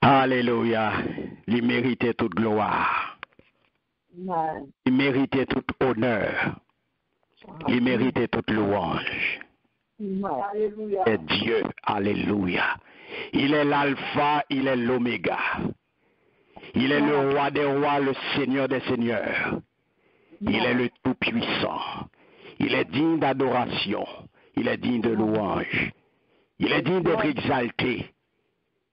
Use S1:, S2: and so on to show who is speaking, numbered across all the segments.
S1: Alléluia. Il méritait toute gloire.
S2: Amen.
S1: Il méritait tout honneur. Il méritait toute louange.
S2: Alléluia.
S1: Et Dieu, alléluia. Il est l'alpha, il est l'oméga. Il est le roi des rois, le seigneur des seigneurs. Il est le tout-puissant. Il est digne d'adoration. Il est digne de louange. Il est digne d'être exalté.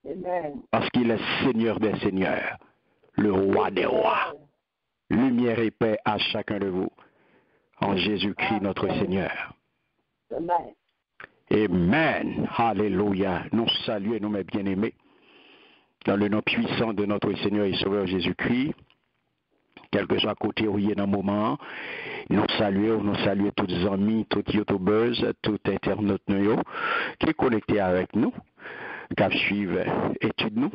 S2: Amen.
S1: Parce qu'il est seigneur des seigneurs, le roi des rois. Lumière et paix à chacun de vous. En Jésus-Christ notre Seigneur.
S2: Amen.
S1: Amen. Alléluia. Nous saluons, nous mes bien-aimés, dans le nom puissant de notre Seigneur et Sauveur Jésus-Christ. Quel que soit côté où il est dans le moment, nous saluons tous les amis, tous les youtubeurs, tous les internautes qui sont connectés avec nous, qui suivent études nous.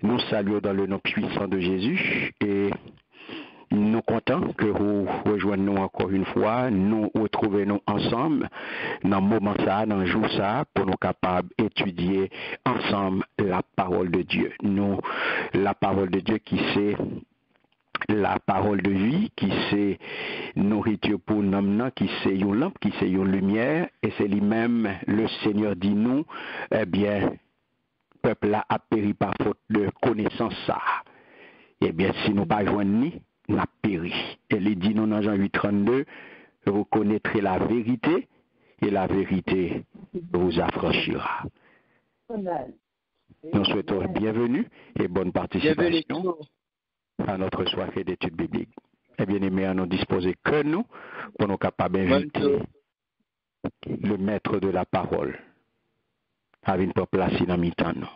S1: Nous saluons dans le nom puissant de Jésus et nous sommes contents que vous rejoignez nous encore une fois, nous retrouvons ensemble dans le moment ça, dans le jour ça, pour nous capables d'étudier ensemble la parole de Dieu. Nous, la parole de Dieu qui c'est la parole de vie, qui c'est nourriture pour nous, qui c'est une lampe, qui c'est une lumière, et c'est lui-même, le Seigneur dit nous, eh bien, peuple là a péri par faute de connaissance ça. Eh bien, si nous pas joignons ni, n'a péri. Et il dit nous dans Jean 8:32, vous connaîtrez la vérité et la vérité vous affranchira.
S2: Amen.
S1: Nous souhaitons bienvenue et bonne participation à notre soirée d'études bibliques. Et bien aimé, à nous disposer que nous, pour nous capables d'inviter le maître de la parole à venir pour placer dans mi-temps nous.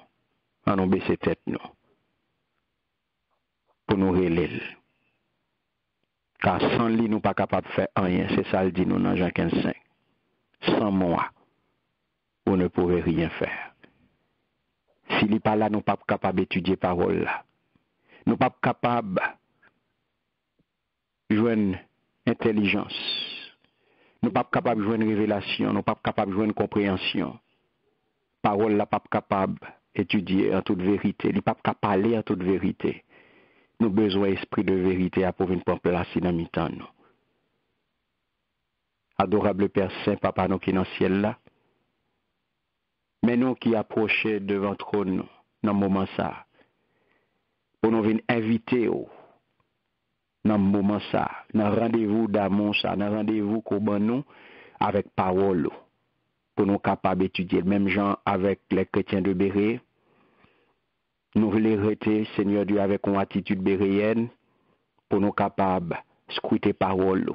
S1: À nous baisser tête nous. Pour nous relayer. Car sans lui, nous ne sommes pas capables de faire rien. C'est ça le dit nous dans Jean 15:5. Sans moi, vous ne pourrez rien faire. S'il n'est pas là, nous ne sommes pas capables d'étudier la parole là. Nous ne sommes pas capables de jouer intelligence. Nous ne sommes pas capables de jouer une révélation. Nous ne sommes pas capables de jouer une compréhension. Parole là, pas capable d'étudier en toute vérité. Il n'est pas capable de parler en toute vérité. Nous avons besoin d'esprit de vérité à pour venir placer dans mi-temps nous. Adorable Père Saint, Papa nous qui est dans le ciel là. Mais nous qui approchons devant le trône dans le moment ça. Pour nous venir inviter dans le moment ça. Dans le rendez-vous d'amour ça. Dans le rendez-vous qu'on nous avec parole. Pour nous capables d'étudier. Le même genre avec les chrétiens de Béret. Nous voulons arrêter, Seigneur Dieu, avec une attitude béréenne pour nous capables de scruter parole.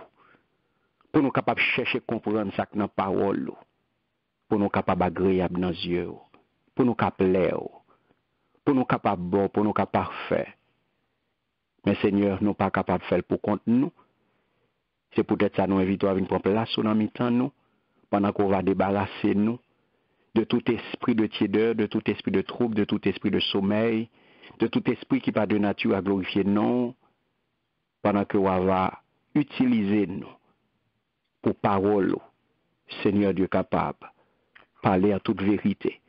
S1: Pour nous capables de chercher à comprendre ça dans la parole. Pour nous capables agréable dans les yeux. Pour nous capables plaire. Pour nous capables bon, pour nous capables parfait. Mais Seigneur, nous ne sommes pas capables de faire pour compte nous. C'est peut-être ça nous invitons à venir prendre place dans le temps nous. Pendant qu'on va débarrasser nous de tout esprit de tiédeur, de tout esprit de trouble, de tout esprit de sommeil, de tout esprit qui pas de nature à glorifier non, pendant que on va utiliser nous pour parole, Seigneur Dieu capable, parler en toute vérité.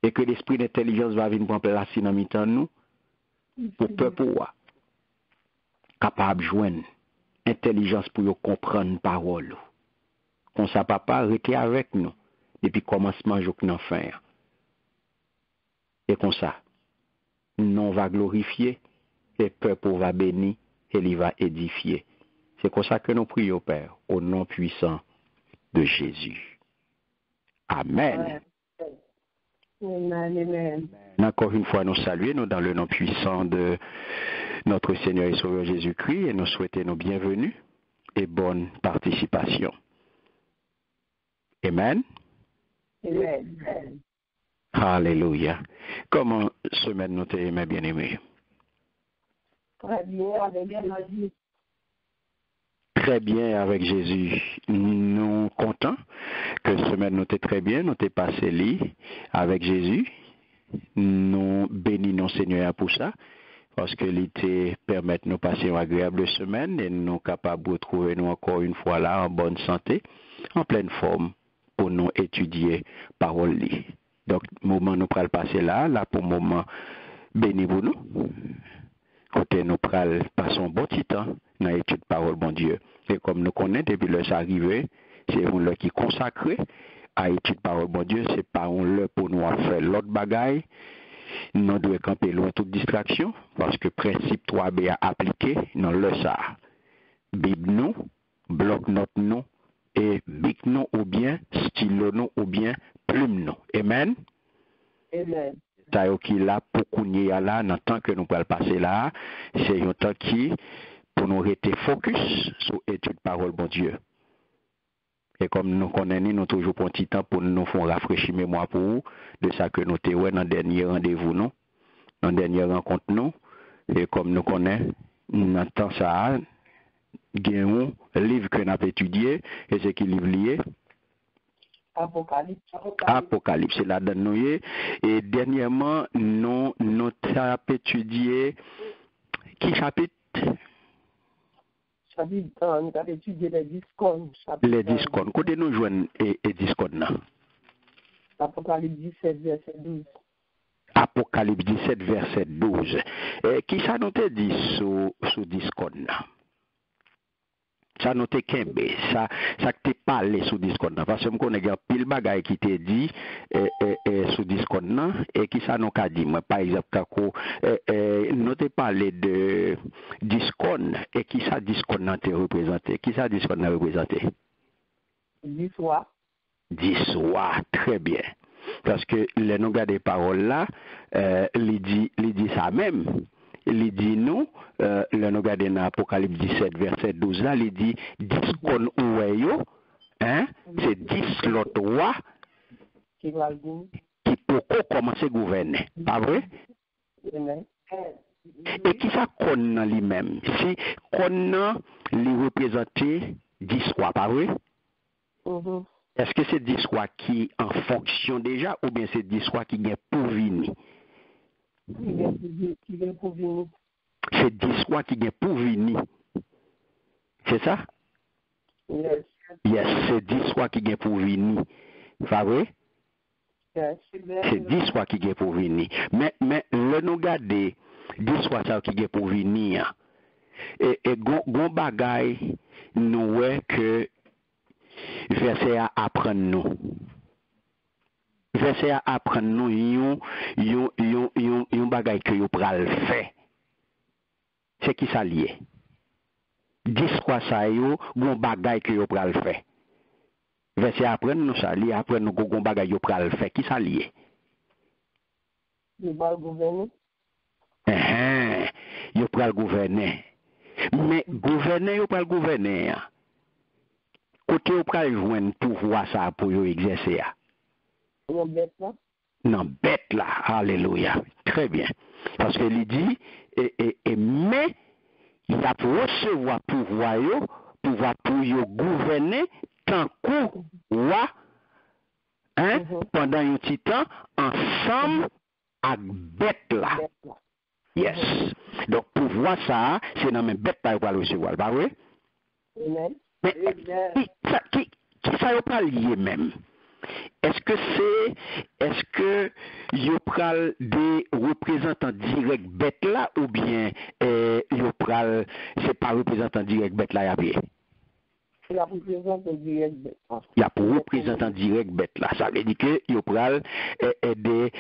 S1: Et que l'esprit d'intelligence va venir prendre place dans mi-temps nous, pour peuple capable de joindre intelligence pour comprendre parole. Comme ça, papa, restez avec nous. Depuis le commencement jusqu'à fin. Et comme ça, nous va glorifier, le peuple va bénir et il va édifier. C'est comme ça que nous prions, Père, au nom puissant de Jésus. Amen.
S2: Amen. Amen.
S1: Encore une fois, nous saluons dans le nom puissant de notre Seigneur et Sauveur Jésus-Christ et nous souhaitons nos bienvenus et bonne participation. Amen.
S2: Amen.
S1: Alléluia. Comment semaine nous t'es, mes bien-aimés?
S2: Très bien, avec Jésus.
S1: Très bien avec Jésus. Nous contents que semaine nous t'es très bien, nous t'es passé lit avec Jésus. Nous bénissons Seigneur pour ça, parce que l'été permet de nous passer une agréable semaine et nous sommes capables de retrouver nous encore une fois là en bonne santé, en pleine forme, pour nous étudier parole. Donc, moment nous pral passer là pour moment béni pour nous. Côté nous pral passer un bon petit temps dans l'étude parole bon Dieu. Et comme nous connaissons depuis le arrivé, c'est un qui consacré à l'étude parole bon Dieu, c'est pas un pour nous faire l'autre bagaille. Nous devons camper loin toute distraction parce que principe 3B à appliquer dans le ça. Bible nous, bloc note nous et bic nous ou bien stylo nous ou bien plume nous. Amen.
S2: Amen.
S1: Tayo qui là pour qu'on là dans le temps que nous allons passer là, c'est un temps qui pour nous rester focus sur l'étude parole bon Dieu. Et comme nous connaissons, nous toujours pour un petit temps pour nous faire rafraîchir mémoire pour vous, de ça que nous avons dans le dernier rendez-vous, nous, dans la dernière rencontre, nous. Et comme nous connaissons, nous entendons ça, il y a un livre que nous avons étudié, et c'est qui livre lié?
S2: Apocalypse.
S1: Apocalypse, c'est là dedans nous. Et dernièrement, nous avons étudié qui chapitre?
S2: Chapitre, nous avons étudié les discours.
S1: Les discours. Côté nous joignent et discours là.
S2: Apocalypse 17, verset 12.
S1: Apocalypse 17, verset 12. Qui ça nous te dit sur discours là? Ça nous te kembe, ça te parlé sur Discord parce que je connais pile bagay qui te dit sur Discord et qui ça nous a dit moi par exemple kako nous te parlé de Discord et qui ça Discord te représenté, qui ça Discord n'a représenté?
S2: 10 soirs.
S1: 10 soirs, très bien. Parce que les nous garder paroles là, il dit ça même. Il dit nous, le nous garder dans Apocalypse 17, verset 12 là, il dit 10 kon oueyo, hein, c'est 10 l'autre roi
S2: Qui va le goût.
S1: qui peut commencer à gouverner. Pas vrai?
S2: Amen.
S1: Et qui ça kon nan lui-même? Si kon nan lui représenter 10 rois, pas vrai?
S2: Mhm.
S1: Est-ce que c'est 10 rois qui en fonction déjà ou bien c'est 10 rois qui viennent pour venir?
S2: Qui vient pour venir.
S1: C'est 10 rois qui viennent pour venir. C'est ça?
S2: Yes.
S1: Yes, c'est 10 rois qui viennent pour venir. Pas vrai?
S2: Yes.
S1: C'est 10 rois qui viennent pour venir. Mais le nous garder 10 rois qui viennent pour venir. Et gon bagay nous ouais que verset à apprendre nous. Verset à apprendre nous yon bagay que yo pral fait. C'est qui ça lié? 10 quoi ça yo gon bagay que yo pral fait. Verset à apprendre nous ça lié après nous gon bagay yo pral fait. Qui ça lié?
S2: Yo pral gouverner.
S1: Yo pral gouverner. Mais gouverner yo pral gouverner. Côté yo pral joindre pouvoir ça pour yo exercer.
S2: Non bête là.
S1: Non, bête là. Alléluia. Très bien. Parce que il dit, mais il a pour recevoir pouvoir pour yo gouverner tant qu'on roi, hein, pendant un petit temps, ensemble avec bête là. Yes. Donc pouvoir ça, c'est dans même bête là pour le recevoir, pas vrai?
S2: Amen.
S1: Mais qui ça yo pas lié même? Est-ce que yo pral des représentants directs bête là ou bien yo pral c'est pas représentant direct bête là y a bien?
S2: Il a représentant direct bête.
S1: Il y a pour représentant direct bête là. Ça veut dire que yo pral des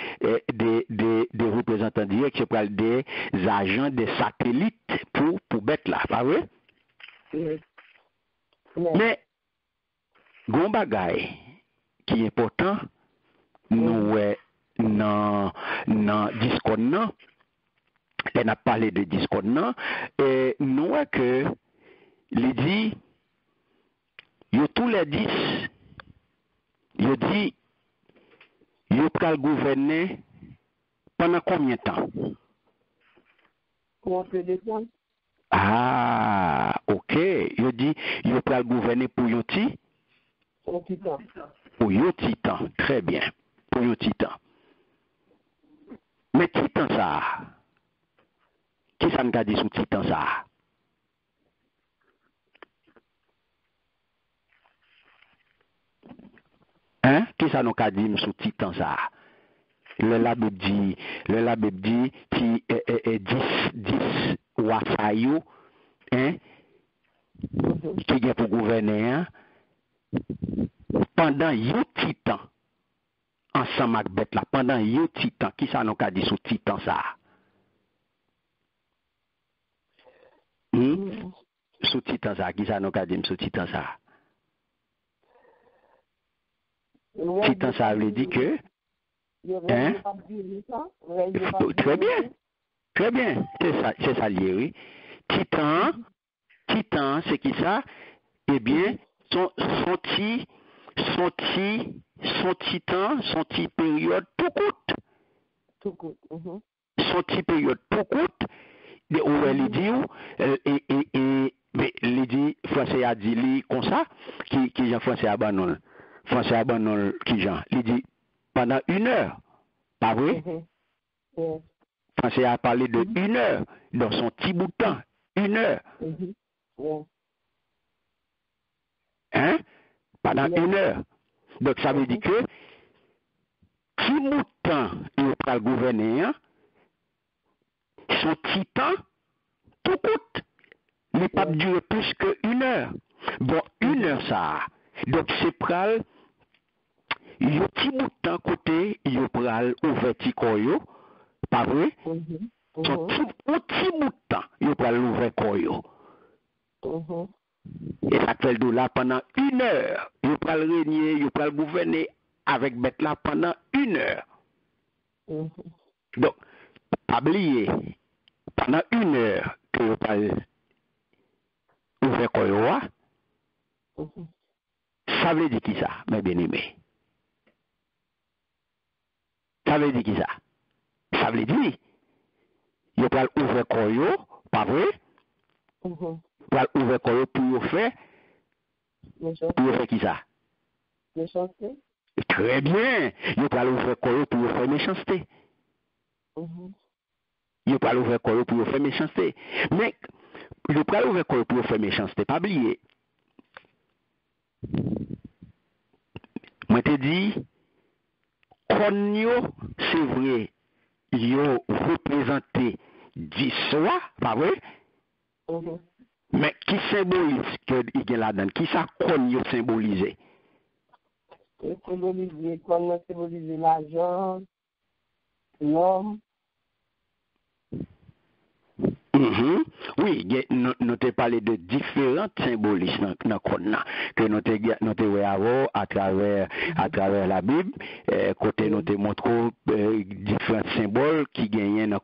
S1: représentants directs, yo pral des agents des satellites pour bête là, pas vrai?
S2: Yes.
S1: Mais gon bagay qui est important, nous dans Discord nan, on a parlé de Discord nan, et nous que il dit yo tous les 10 yo dit yo pral gouverner pendant combien de temps?
S2: Comment peut descendre?
S1: Ah, OK, yo dit yo pral gouverner pour yo ti?
S2: Son petit temps.
S1: Pour yo titan, très bien. Pour yo titan. Mais titan ça, qui ça nous a dit sur titan ça? Hein? Qui ça nous a dit sur titan ça? la Bible dit qui est 10 wasayo, hein, qui est pour gouverner, hein, pendant un petit temps, ensemble avec bête là, pendant un petit temps, qui ça nous a dit sous petit temps ça? Sous petit temps ça, qui ça nous a dit sous petit temps ça? Petit temps ça veut dire que, hein? Très bien, c'est ça lié, oui. Titan, c'est qui ça? Eh bien, son petit période tout court. Son petit période tout court, où elle dit, mais il dit, français a dit, lui, comme ça, qui Jean français abandonne. Français abandonne, qui Jean? Il dit, pendant 1 heure, pas vrai? Français a parlé de 1 heure, dans son petit bout de temps, 1 heure. Hein? Pendant 1 heure. Donc ça veut dire que petit bout de temps, il va le gouverner, hein? Son petit temps, tout court. Il ne peut pas durer plus que 1 heure. Bon, 1 heure ça. Donc c'est pral, il y a petit bout de temps côté, il y a pral ouvert petit koyo, pas vrai? Son petit bout de temps, il y a pral ouvert koyo. Et ça fait de là pendant 1 heure. Il peut le régner, il peut le gouverner avec bête là pendant 1 heure. Donc, pas oublier, pendant 1 heure que il peut ouvrir quoi, ça veut dire qui ça, mes bien-aimés? Ça veut dire qui ça? Ça veut dire, il peut ouvrir quoi, pas vrai? Pour ouvrir quoi pour faire qui ça?
S2: Méchanceté.
S1: Très bien. Il peut ouvrir quoi pour faire méchanceté. Il peut ouvrir quoi pour faire méchanceté. Mais il peut ouvrir quoi pour faire méchanceté. Pas oublier. Moi te dit, konyo, c'est vrai, yo représenté 10 soirs, pas vrai? Mais qui symbolise que il y a là-dedans? Qui ça konyo symbolisé?
S2: Symboliser l'argent, l'homme.
S1: Oui, nous t'ai parlé de différents symbolismes dans le que nous t'ai avant à travers la Bible, côté nous t'ai montré différents symboles qui gagnent dans le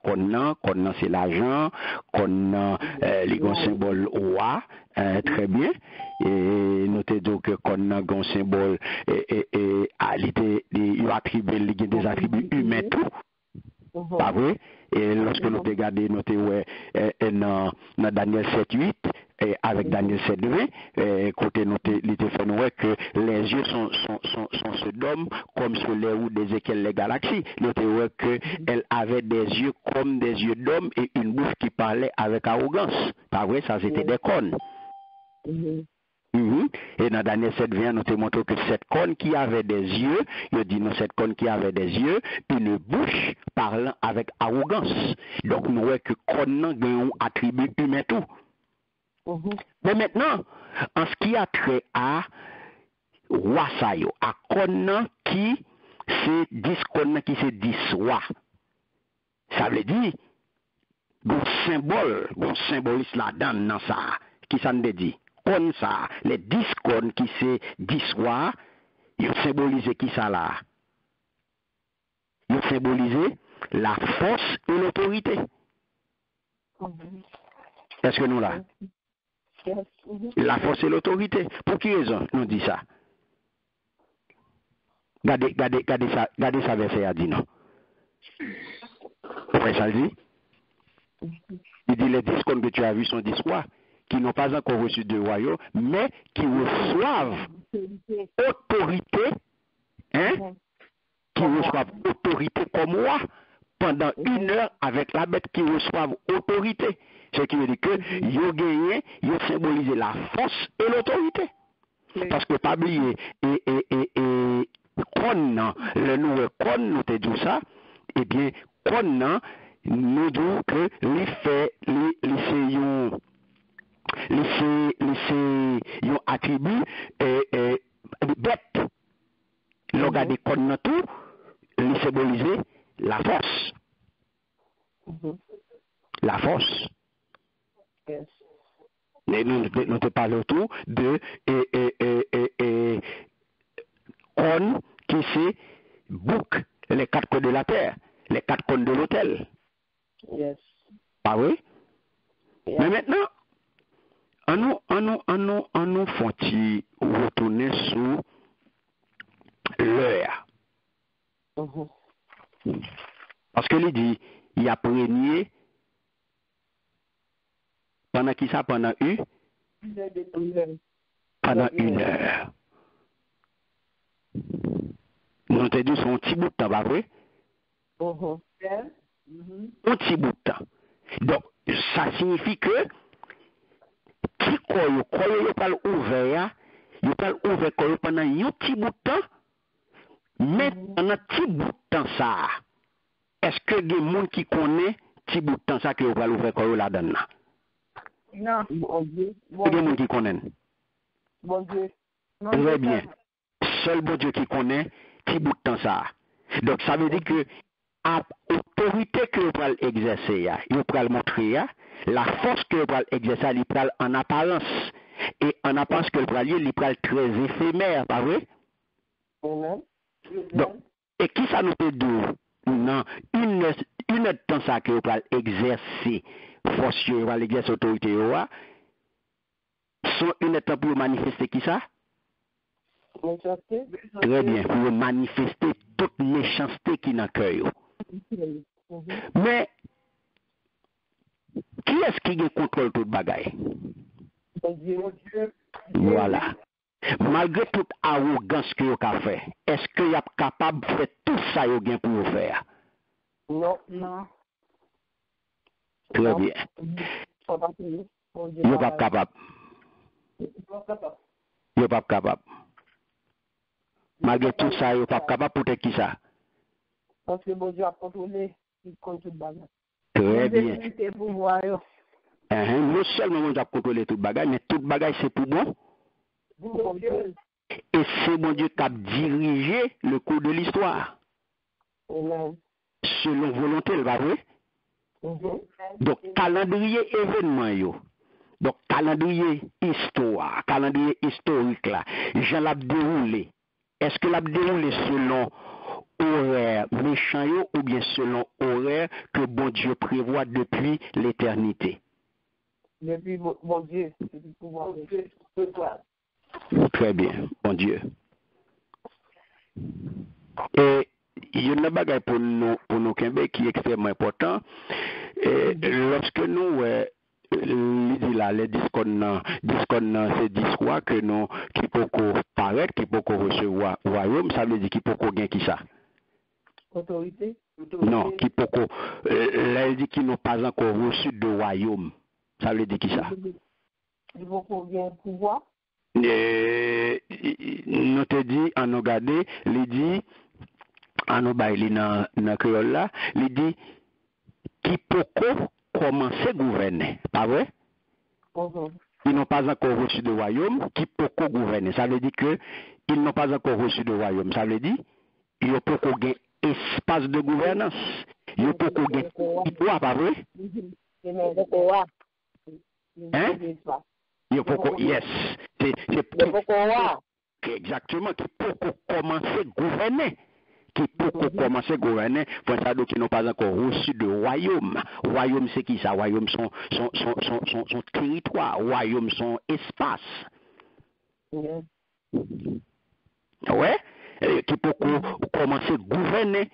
S1: Conan c'est l'argent, Conan les grands symboles roi, très bien, et nous t'ai dit que Conan un symbole il attribue des attributs humains tout. Pas vrai? Et lorsque nous regardons, dans Daniel 7:8, avec Daniel 7:20, côté nous fait que les yeux sont Sodome comme sur les roues d'Ézéchiel les galaxies. Nous que elle avait des yeux comme des yeux d'homme et une bouche qui parlait avec arrogance. Pas vrai? Ça c'était des cônes. Et dans Daniel 7:20, nous te montrons que cette cône qui avait des yeux, il dit non, cette cône qui avait des yeux, une bouche parlant avec arrogance. Donc nous voyons que cône a un attribut humain tout. Mais maintenant, en ce qui a trait à Wasayo, à cône qui c'est 10 cône qui c'est 10 rois. Ça veut dire, un symboliste là-dedans, dans ça, qui ça nous dit? Comme ça, les 10 cônes qui c'est 10 rois, ils ont symbolisé qui ça là? Ils ont symbolisé la force et l'autorité. Est-ce que nous là? La force et l'autorité. Pour qui raison nous dit ça? Regardez ça verset a dit non. Après ça dit? Il dit les 10 cônes que tu as vus sont 10 rois qui n'ont pas encore reçu de royaume, mais qui reçoivent autorité, hein? Qui reçoivent autorité comme roi pendant 1 heure avec la bête qui reçoivent autorité. Ce qui veut dire que ils gagné, ils symbolisé la force et l'autorité. Parce que pas oublier, le nouveau con, nous te dit ça, eh bien, qu'on nous dit que les faits, les attributs bêtes. Le regarder qu'on tout, les symboliser la force. La force.
S2: Yes.
S1: Et nous te parlons autour de on qui c'est bouc les quatre coins de la terre, les quatre coins de l'autel.
S2: Yes.
S1: Pas vrai?
S2: Yes.
S1: Mais maintenant, on nous faut-il retourner sur l'heure. Parce que il dit, il a régné pendant qui ça? Pendant une heure. Nous te dit son petit bout de temps, pas vrai? Un petit bout de temps. Donc, ça signifie que qui croit pas ouvert, il pas ouvert pendant un petit bout de temps, mais pendant un petit bout de temps ça, est-ce que des gens qui connaissent petit bout de temps ça qui va ouvert là-dedans?
S2: Non. Bon Dieu.
S1: Des gens qui connaissent.
S2: Bon Dieu.
S1: Très bien. Seul bon Dieu qui connaît petit bout de temps ça. Donc ça veut dire que l'autorité que vous pouvez exercer, vous pouvez montrer, la force que vous pouvez exercer, il peut en apparence. Et en apparence que vous pouvez il peut très éphémère, pas vrai? Donc, et qui ça nous peut dire? Non, une de temps ça que vous pouvez exercer, force que vous pouvez exercer autorité, sont une temps pour manifester qui ça? Très bien, pour manifester toute méchanceté qui est dans le cœur. Mais, qui est-ce qui contrôle toute bagaille? Voilà. Malgré toute arrogance que vous avez fait, est-ce que vous êtes capable de faire tout ça que vous pour vous faire?
S2: Non.
S1: Très bien. Vous n'êtes pas capable. Vous n'êtes pas capable. Malgré tout ça, vous n'êtes pas capable pour qui ça?
S2: Parce que bon Dieu a contrôlé, il contrôle tout le bagage.
S1: Très bien. Non seulement on a contrôlé tout le bagage, mais tout le bagage c'est pour bon. Et c'est mon Dieu qui a dirigé le cours de l'histoire. Selon volonté, le vrai? Donc, calendrier événement, yo. Donc, calendrier histoire, calendrier historique là, je l'ai déroulé. Est-ce que l'a déroulé selon horaire méchant yo, ou bien selon horaire que bon Dieu prévoit depuis l'éternité?
S2: Depuis bon Dieu, depuis pouvoir de Dieu.
S1: Très bien, bon Dieu. Et il y a une bagaille pour nous Québec qui est extrêmement important. Et lorsque nous les discours c'est discours que nous qui peut paraître, qui peut recevoir royaume, ça veut dire qui peut gagner qui ça?
S2: Autorité?
S1: Non, qui peut elle dit qu'ils n'ont pas encore reçu de royaume. Ça veut dire qui ça?
S2: Il faut qu'on gagne pouvoir.
S1: Nous te dit, en nous regarder, il dit, en nous bailler dans créole là, il dit, qui peut commencer à gouverner, pas vrai? Ils n'ont pas encore reçu de royaume, qui peut gouverner. Ça veut dire que ils n'ont pas encore reçu de royaume. Ça veut dire, il peut gagner espace de gouvernance. Il peut gagner pouvoir, pas vrai? Hein? Il faut yes. Exactement, qui peut commencer à gouverner. Qui peut commencer à gouverner, pour ça qui n'ont pas encore reçu de royaume. Royaume, c'est qui ça? Royaume, son territoire. Royaume, son espace. Ouais? Qui peut commencer à gouverner.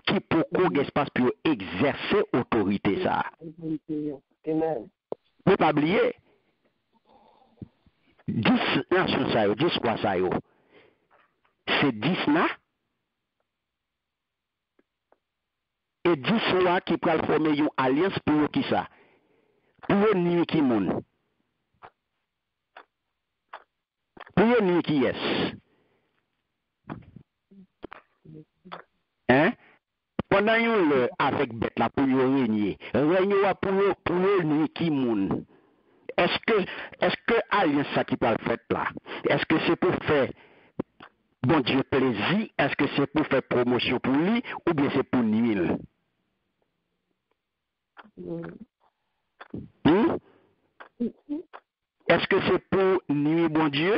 S1: Qui peut espace pour exercer autorité, ça.
S2: Amen.
S1: Ne pas oublier. 10 nations, ça, 10 quoi ça, c'est 10 là. Et 10 fois qui peuvent former une alliance pour qui ça? Pour nuit qui monde. Pour nuit qui est. Hein? Pendant pendant yon avec bête là pour yon régner, régner pour yon qui moun. Est-ce que alliance ça qui parle fait là? Est-ce que c'est pour faire bon Dieu plaisir? Est-ce que c'est pour faire promotion pour lui ou bien c'est pour nuire? Est-ce que c'est pour nuire bon Dieu?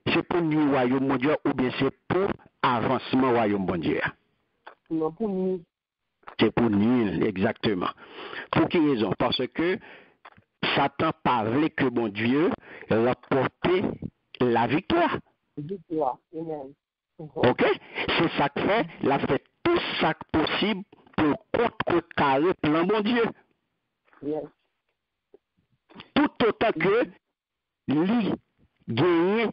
S1: C'est pour nuire royaume bon Dieu ou bien c'est pour avancement royaume bon Dieu?
S2: Non, pour nuire.
S1: C'est pour nuire, exactement. Pour quelle raison? Parce que Satan parlait que bon Dieu rapportait la victoire.
S2: Victoire. Amen.
S1: Ok? C'est ça que fait, il a fait tout ça possible pour contrecarrer plan bon Dieu.
S2: Yes.
S1: Tout autant que lui gagne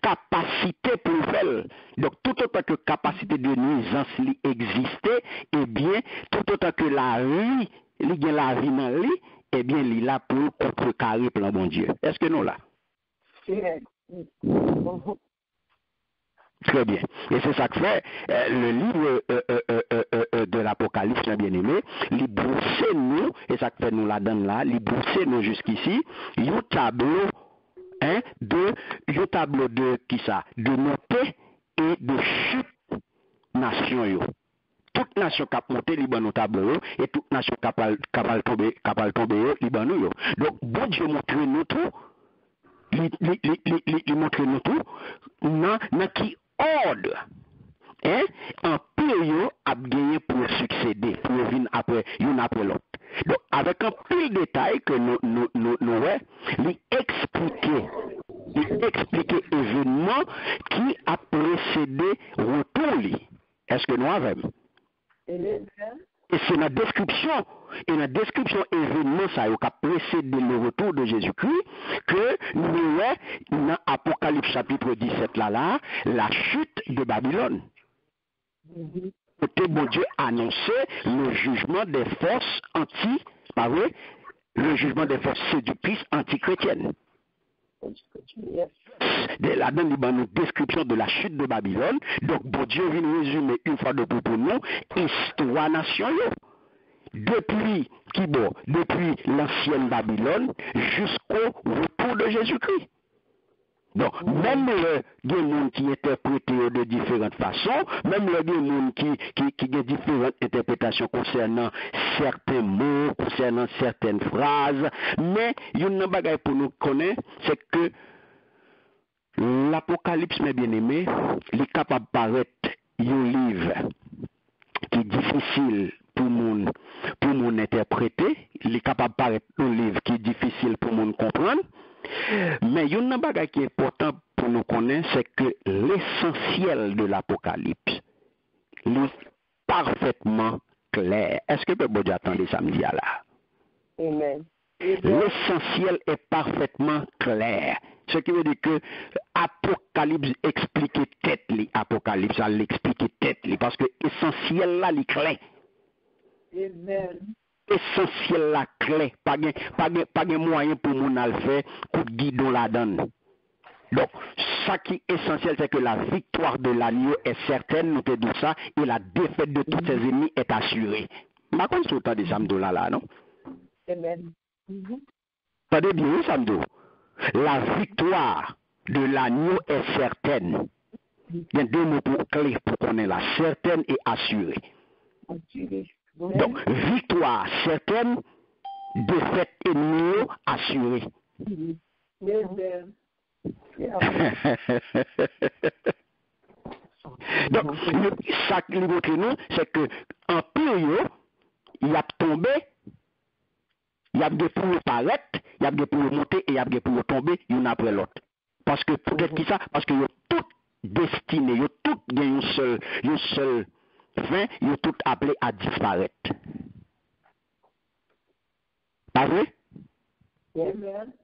S1: capacité pour le faire. Donc, tout autant que capacité de nuisance lui existait, eh bien, tout autant que la vie, il gagne la vie dans lui, eh bien, il est là pour contrecarrer plan bon Dieu. Est-ce que nous là?
S2: Yes.
S1: Très bien. Et c'est ça que fait le livre de l'Apocalypse, bien-aimé, il brousse nous, et ça que fait nous la donne là, il brousse nous jusqu'ici, un tableau, de qui ça? De montée et de chute nation yo. Toute nation qui a monté Liban au tableau et toute nation qui a tomber Liban yo. Donc bon Dieu montre nous tout, il montre nous tout, dans qui ordre, en pile a gagné pour succéder, pour venir après, une après l'autre. Donc, avec un pile de détails que nous lui expliquer événement qui a précédé retour. Est-ce que nous avons? Et c'est la description, événement ça qui a précédé le retour de Jésus-Christ que nous avons dans Apocalypse chapitre 17 là, la chute de Babylone. Côté bon Dieu annonçait le jugement des forces le jugement des forces séductrices antichrétiennes. Là-dedans, il y a une description de la chute de Babylone. Donc, bon Dieu vient résumer une fois de plus pour nous histoire nationale. Depuis l'ancienne Babylone jusqu'au retour de Jésus-Christ. Donc, même les gens qui interprètent de différentes façons, même les gens qui ont différentes interprétations concernant certains mots, concernant certaines phrases, mais il y a une chose pour nous connaître, c'est que l'Apocalypse, mes bien-aimés, il est capable de paraître un livre qui est difficile pour mon interpréter, il est capable de paraître un livre qui est difficile pour mon comprendre. Mais il y a une chose qui est importante pour nous connaître, c'est que l'essentiel de l'Apocalypse est parfaitement clair. Est-ce que vous pouvez attendre samedi là?
S2: Amen.
S1: L'essentiel est parfaitement clair. Ce qui veut dire que Apocalypse explique tête, Apocalypse ça l'explique tête, parce que l'essentiel là, il est clair.
S2: Amen.
S1: Essentiel la clé, pas de moyen pour mon faire coup de guidon la donne. Donc, ça qui est essentiel, c'est que la victoire de l'agneau est certaine, nous te disons ça, et la défaite de tous ses ennemis est assurée. Ma contre sur le des samedis là, non?
S2: Amen.
S1: Attendez bien, samedi. La victoire de l'agneau est certaine. Il y a deux mots clés pour qu'on ait la certaine et assurée. Donc, victoire certaine, défaite ennemie assurée. Donc, ça qui nous montre nous, c'est que en période, il a tombé, il y a des pour paraître, il y a des pour monter et il y a des pour tomber, l'une après l'autre. Parce que peut-être qui ça? Parce que ils ont toutes destinées, ils ont toutes une seule fin, ils ont toutes appelé à disparaître. Pas vrai?
S2: Amen.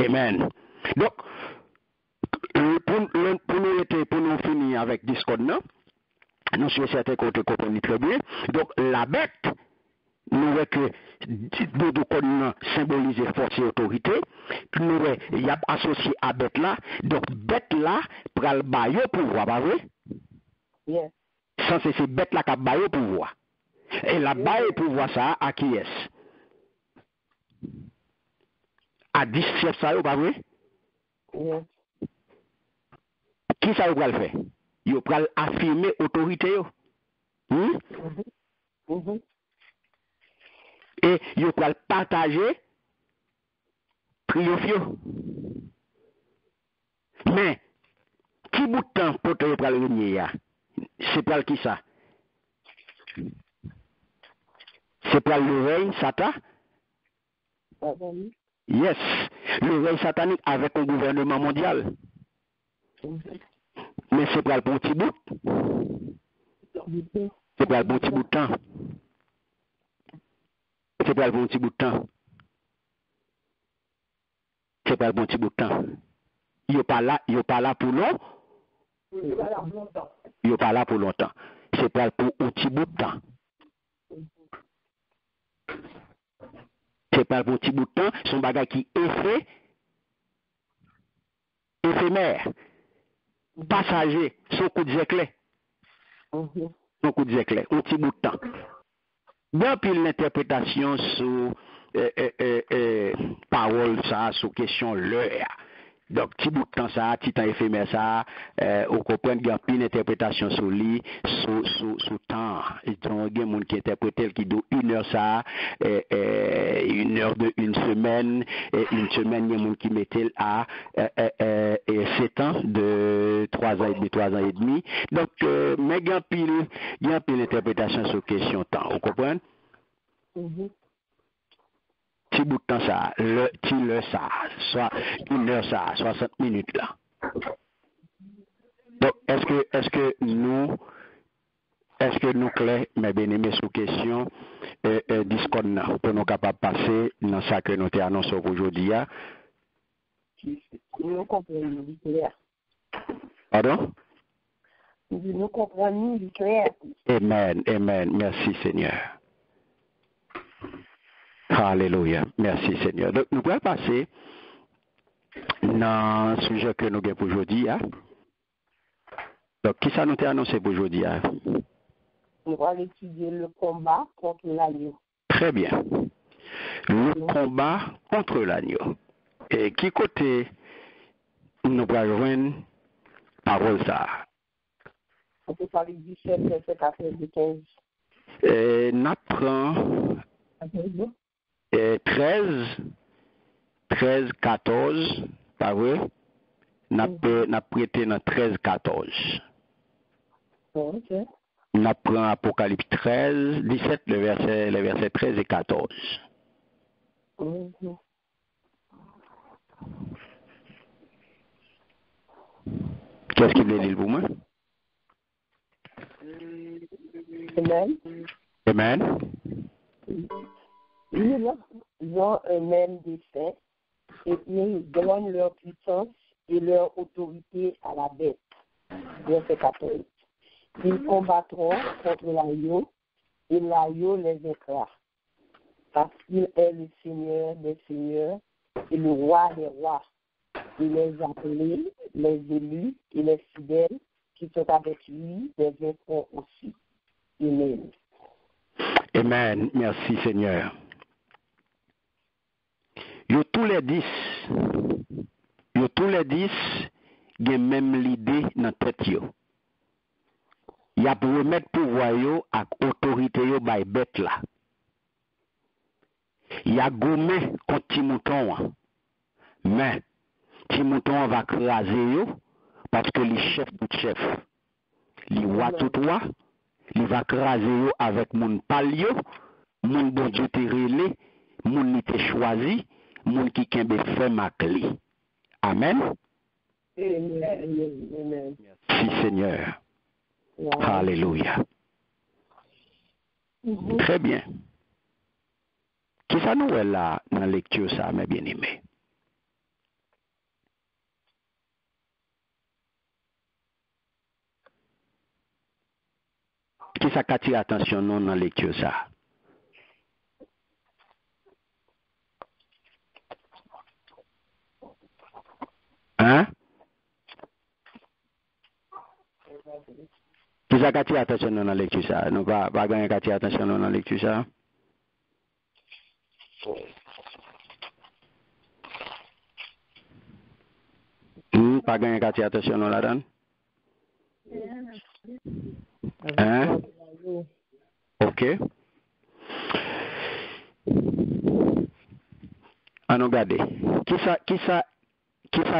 S1: Amen. Donc, pour nous finir avec Discord, nous sommes certains qu'on comprend très bien. Donc, la bête, nous voyons que nous symboliser force et autorité. Nous voyons, il y a associé à bête là. Donc, bête là, pour le bailler au pouvoir, pas vrai?
S2: Yes.
S1: Sans c'est bête là qui a baillé au pouvoir. Et là-bas, il pouvoir ça à qui est? À 10 chefs, ça, pas vrai?
S2: Yes.
S1: Qui ça va le faire? Il va affirmer autorité. Hmm?
S2: Mhm.
S1: Et il va partager triomphe. Mais, qui bout de temps pour te le renier? C'est pas qui ça? C'est pas le règne Satan? Yes. Le règne satanique avec un gouvernement mondial. Mais c'est pas le bon petit bout. C'est pas le bon petit bout de temps. C'est pas le bon petit bout de temps. C'est pas le bon petit bout de temps. Il n'est pas là pour long. Il n'est pas là pour longtemps. C'est pas pour un petit bout de temps. C'est pas pour un petit bout de temps. Son bagage qui est éphémère. Passager, son coup de éclair. Son coup de éclair, un petit bout de temps. Bien puis l'interprétation sur parole ça, sur question l'heure. Donc, petit bout de temps ça, petit temps éphémère ça, on comprend qu'il y a une interprétation sur lui, sur temps. Et donc, il y a des gens qui interprètent qui doit 1 heure ça, 1 heure de 1 semaine, et 1 semaine, il y a des gens qui mettent à 7 ans, de 3 ans et demi, 3 ans et demi. Donc, mais il y a une pile interprétation sur question temps. Vous comprenez? Petit bout de temps ça, le ça, soit 1 heure ça, 60 minutes là. Donc, est-ce que nous clairs, mes bien-aimés, sous question, Discord pour nous capables de passer dans ça que nous avons annoncé aujourd'hui?
S2: Nous comprenons l'histoire.
S1: Pardon?
S2: Nous comprenons l'histoire.
S1: Amen, amen. Merci Seigneur. Alléluia. Merci Seigneur. Donc, nous pouvons passer dans le sujet que nous avons pour aujourd'hui. Donc, qui ça nous a annoncé pour aujourd'hui?
S2: Nous allons étudier le combat contre l'agneau.
S1: Très bien. Le combat contre l'agneau. Et qui côté nous allons joindre parole ça?
S2: On peut parler du 17, verset 14, 15.
S1: Nous prenons 13, 14, pas vrai? Nous prêté dans 13, 14.
S2: Ok.
S1: Nous prenons Apocalypse 13, 17, les versets 13 et 14. Qu'est-ce qu'il veut dire pour moi?
S2: Amen.
S1: Amen.
S2: Ils ont un même dessein et ils donnent leur puissance et leur autorité à la bête. Verset 14. Ils combattront contre l'agneau et l'agneau les vaincra. Parce qu'il est le Seigneur des seigneurs et le roi des rois. Il les appelés, les élus et les fidèles qui sont avec lui, les vaincront aussi. Amen.
S1: Amen. Merci Seigneur. Yo tous les 10, il y a même l'idée dans la tête yo. Il y a pour remettre pouvoir yo ak autorité yo bay bête là. Il y a gommé contre Timouton. Mais Timouton va craser yo parce que les chefs tout chef. Les roi tout roi, il va craser yo avec mon palio, mon bon Dieu te relé, mon te choisi, mon qui kembe fait ma clé. Amen.
S2: Amen.
S1: Merci Seigneur.
S2: Wow.
S1: Alléluia. Très bien. Qui ça nous est là dans la lecture ça, mes bien-aimés? Qui ça attire attention nous dans la lecture ça? Hein? Qui ça attire attention dans la lecture ça? Nous pas gagner attirer attention dans la lecture ça. Pas gagner attirer attention dans la donne. Hein? OK. On regarde. Qui ça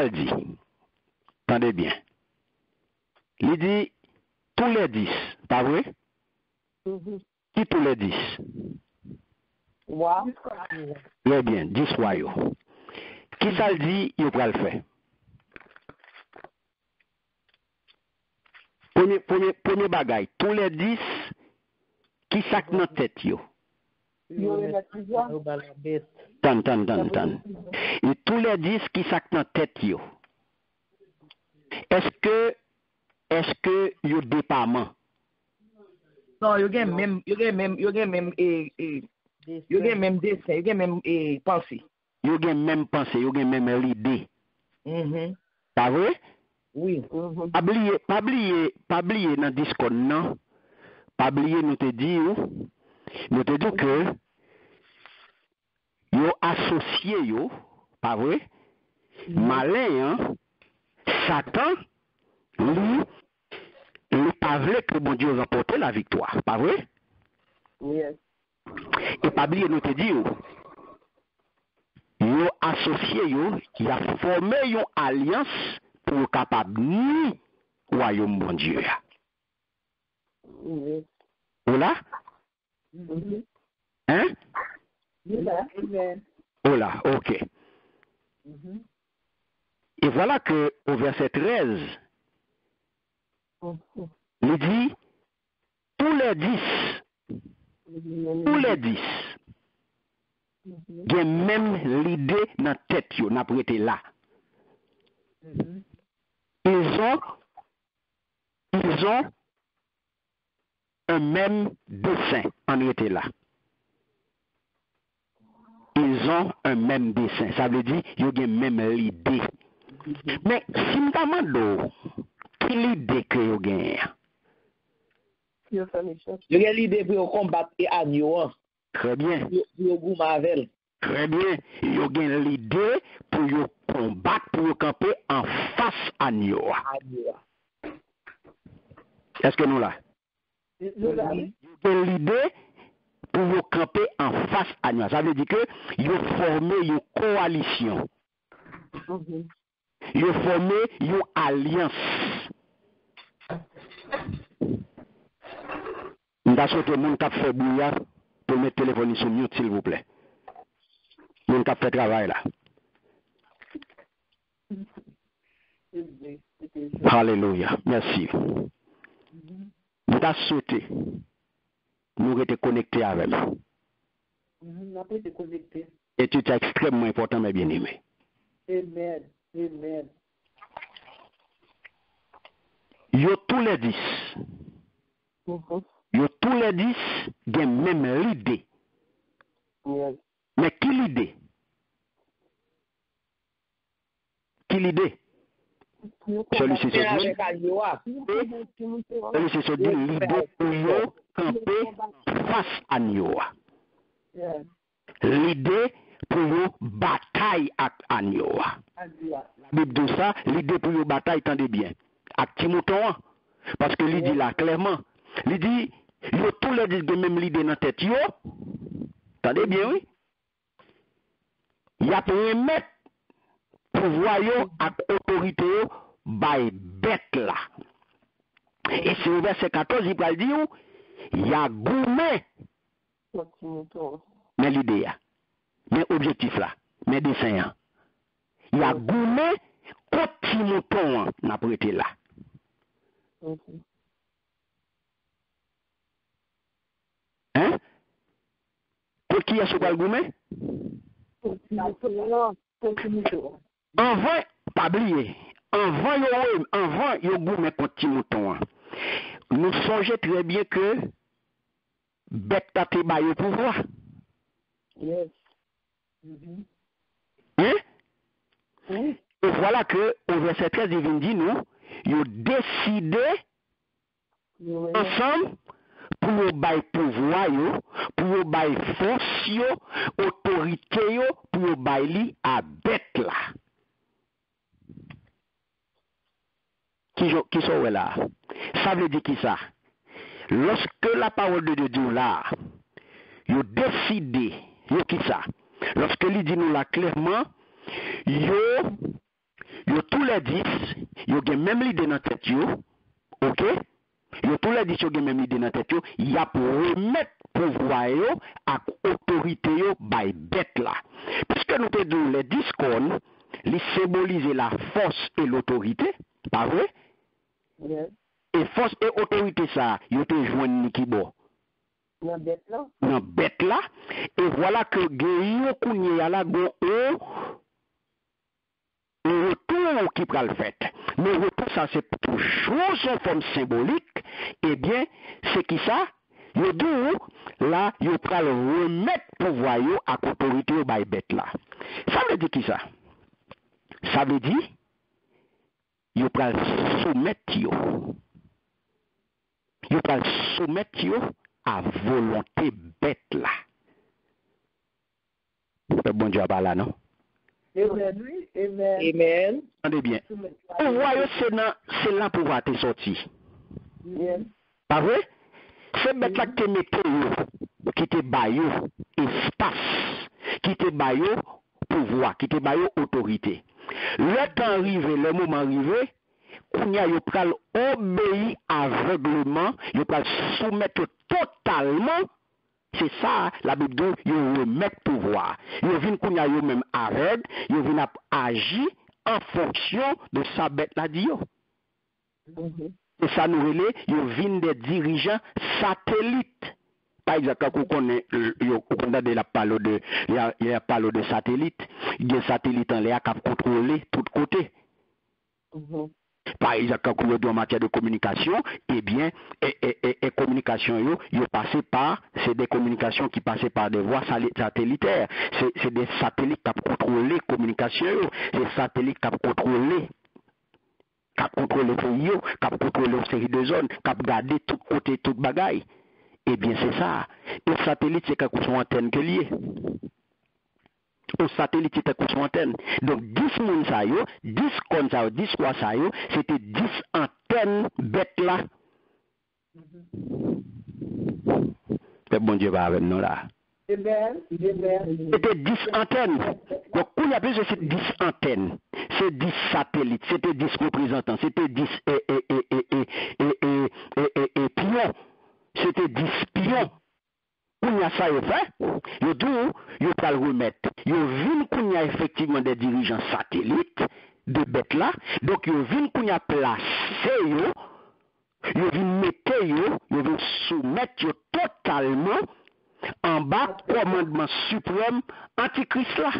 S1: le dit? Attendez bien. Il dit tous les 10, pas vrai? Qui tous les 10?
S2: Wow.
S1: Très bien, 10 royaux. Qui ça le dit, il va le faire? Premier bagaille, tous les 10, qui sac dans tête yo? Tan. Et tous les 10 qui sac dans tête yo. Est-ce que yo département?
S3: Non, yo gen même dessin, yo gen même pensée.
S1: Yo gen même pensée, yo gen même idée. Pas vrai?
S3: Oui.
S1: Pas oublier dans discours non. Pas oublier nous te dit que yo associé yo, pas vrai? Malin, hein? Satan, lui, il pas vrai que bon Dieu remporte la victoire, pas vrai?
S2: Yes.
S1: Et pas oublier nous te dit yo associé yo, il a formé une alliance pour capable ni royaume bon Dieu.
S2: Yes.
S1: Oula? Hein?
S2: Amen.
S1: Oula, ok. Et voilà que au verset 13, il dit tous les 10, il y a même l'idée dans la tête, n'a pas été là. Ils ont un même dessin en été là. Ils ont un même dessin. Ça veut dire qu'ils ont même l'idée. Mais si je demande, quelle idée que vous avez?
S3: Yo gen l'idée pour combattre et agneau.
S1: Très bien.
S3: Yo goût Marvel.
S1: Très bien. Yo gen l'idée pour yo combattre, pour yo camper en face à Nio. Est-ce que nous là? Yo gen l'idée pour yo camper en face à Nio. Ça veut dire que yo formé une coalition. Yo formé une alliance. M'da sauté moun k'ap fait bouillard pour mettre téléphone sur mute s'il vous plaît. Moun k'ap fait travail là. Alléluia. Merci. M'da sauté. Nous étions connectés avec nous. Et c'est extrêmement important, mes bien-aimés.
S2: Amen.
S1: Yo tous les 10. Yo tous les 10 gen même l'idée.
S2: Yes.
S1: Mais qui l'idée? Celui-ci c'est dit. Celui-ci c'est dit l'idée pour yo camper face à Nioa. L'idée pour yo bataille avec Nioa. La Bible dit ça, l'idée pour yo bataille, tendez bien. Avec Timothée, parce que l'idée dit là clairement, il dit yo tous les 10 même l'idée dans la tête yo. Tendez bien, oui. Il y a pour remettre pouvoir yo ak autorité yo by bête là. Et c'est au verset 14, il va dire il y a gourmet. Mais l'idée, mais objectif là, mais dessin. Il y a gourmet contre Timothée n'a pas été là. Hein? Pour qui est ce le gourmet? Avant, pas oublier, avant yo gourmet contre Timothée. Nous songeons très bien que bête t'a te ba yo pouvoir.
S2: Yes.
S1: Hein? Et voilà que au verset 13 il vient dire nous, yo décidé ensemble pour bailler pouvoir yo, pour bailler force yo, autorité yo, pour bailler à bête là. Qui sont là? Ça veut dire qui ça? Lorsque la parole de Dieu là, yo décidé, yo qui ça? Lorsque il dit nous là clairement, yo tous les 10, yo gen même l'idée dans tête yo, OK? Yo tous les 10 yo gen même l'idée dans tête yo, y a pour remettre pouvoir yo à autorité yo by bête là. Puisque nous te dit les 10 cornes, ils symbolisent la force et l'autorité, pas vrai?
S2: Yes.
S1: Et force et autorité ça, yo te joindre qui bon.
S2: Dans bête là.
S1: Dans bête là, et voilà que gen kounye ya la gon un retour qui prend le fait. Mais le retour, ça, c'est toujours en forme symbolique. Eh bien, c'est qui ça? Yo dou, là, yo pral remettre pouvoir yo à autorité au bay bête là. Ça veut dire qui ça? Ça veut dire, yo pral soumettre yo. Yo pral soumettre yo à volonté bête là. Le bon Dieu a là, non?
S2: Amen.
S1: Attendez bien. Pouvoir yo, c'est là pouvoir te sorti.
S2: Yes.
S1: Pas vrai? C'est bête là que te mette yo, qui te bayo espace, qui te bayo pouvoir, qui te bayo autorité. Le temps arrivé, le moment arrivé, kounya yo pral obéir aveuglement, yo pral soumettre totalement. C'est ça, la Bible dit, yo remettre pouvoir. Yo vin kounya yo même aveugle, yo vin agir en fonction de sa bête la dit yo. Et ça nous relève, yo vin des dirigeants satellites. Par exemple, quand on connaît, il y a parlé de satellites, il y a des satellites en l'air qui contrôlent tous côtés. Par exemple, quand on est en matière de communication, eh bien, et communication, c'est des communications qui passent par des voies satellitaires. C'est des satellites qui contrôlent les communications, c'est des satellites qui contrôlent les pays, qui contrôlent une série de zones, qui gardent tout côté, toute bagaille. Eh bien, c'est ça. Le satellite, c'est quelque chose antenne que lié. Au satellite, c'était quelque chose antenne. Donc, 10 moun sa yo, 10 kon sa yo, 10 quoi sa yo, c'était 10 antennes bêtes là. Le bon Dieu va avec nous là. C'était 10 antennes. Donc, où il y a plus de 10 antennes, c'est 10 satellites, c'était 10 représentants, c'était 10 pions. C'était 10 pions. Kounya ça yo fait, yo dou, yo pral remettre. Yo vin kounya effectivement des dirigeants satellites de bête là. Donc yo vin kounya placer yo vin mettre yo vin soumettre yo totalement en bas commandement suprême antichrist là.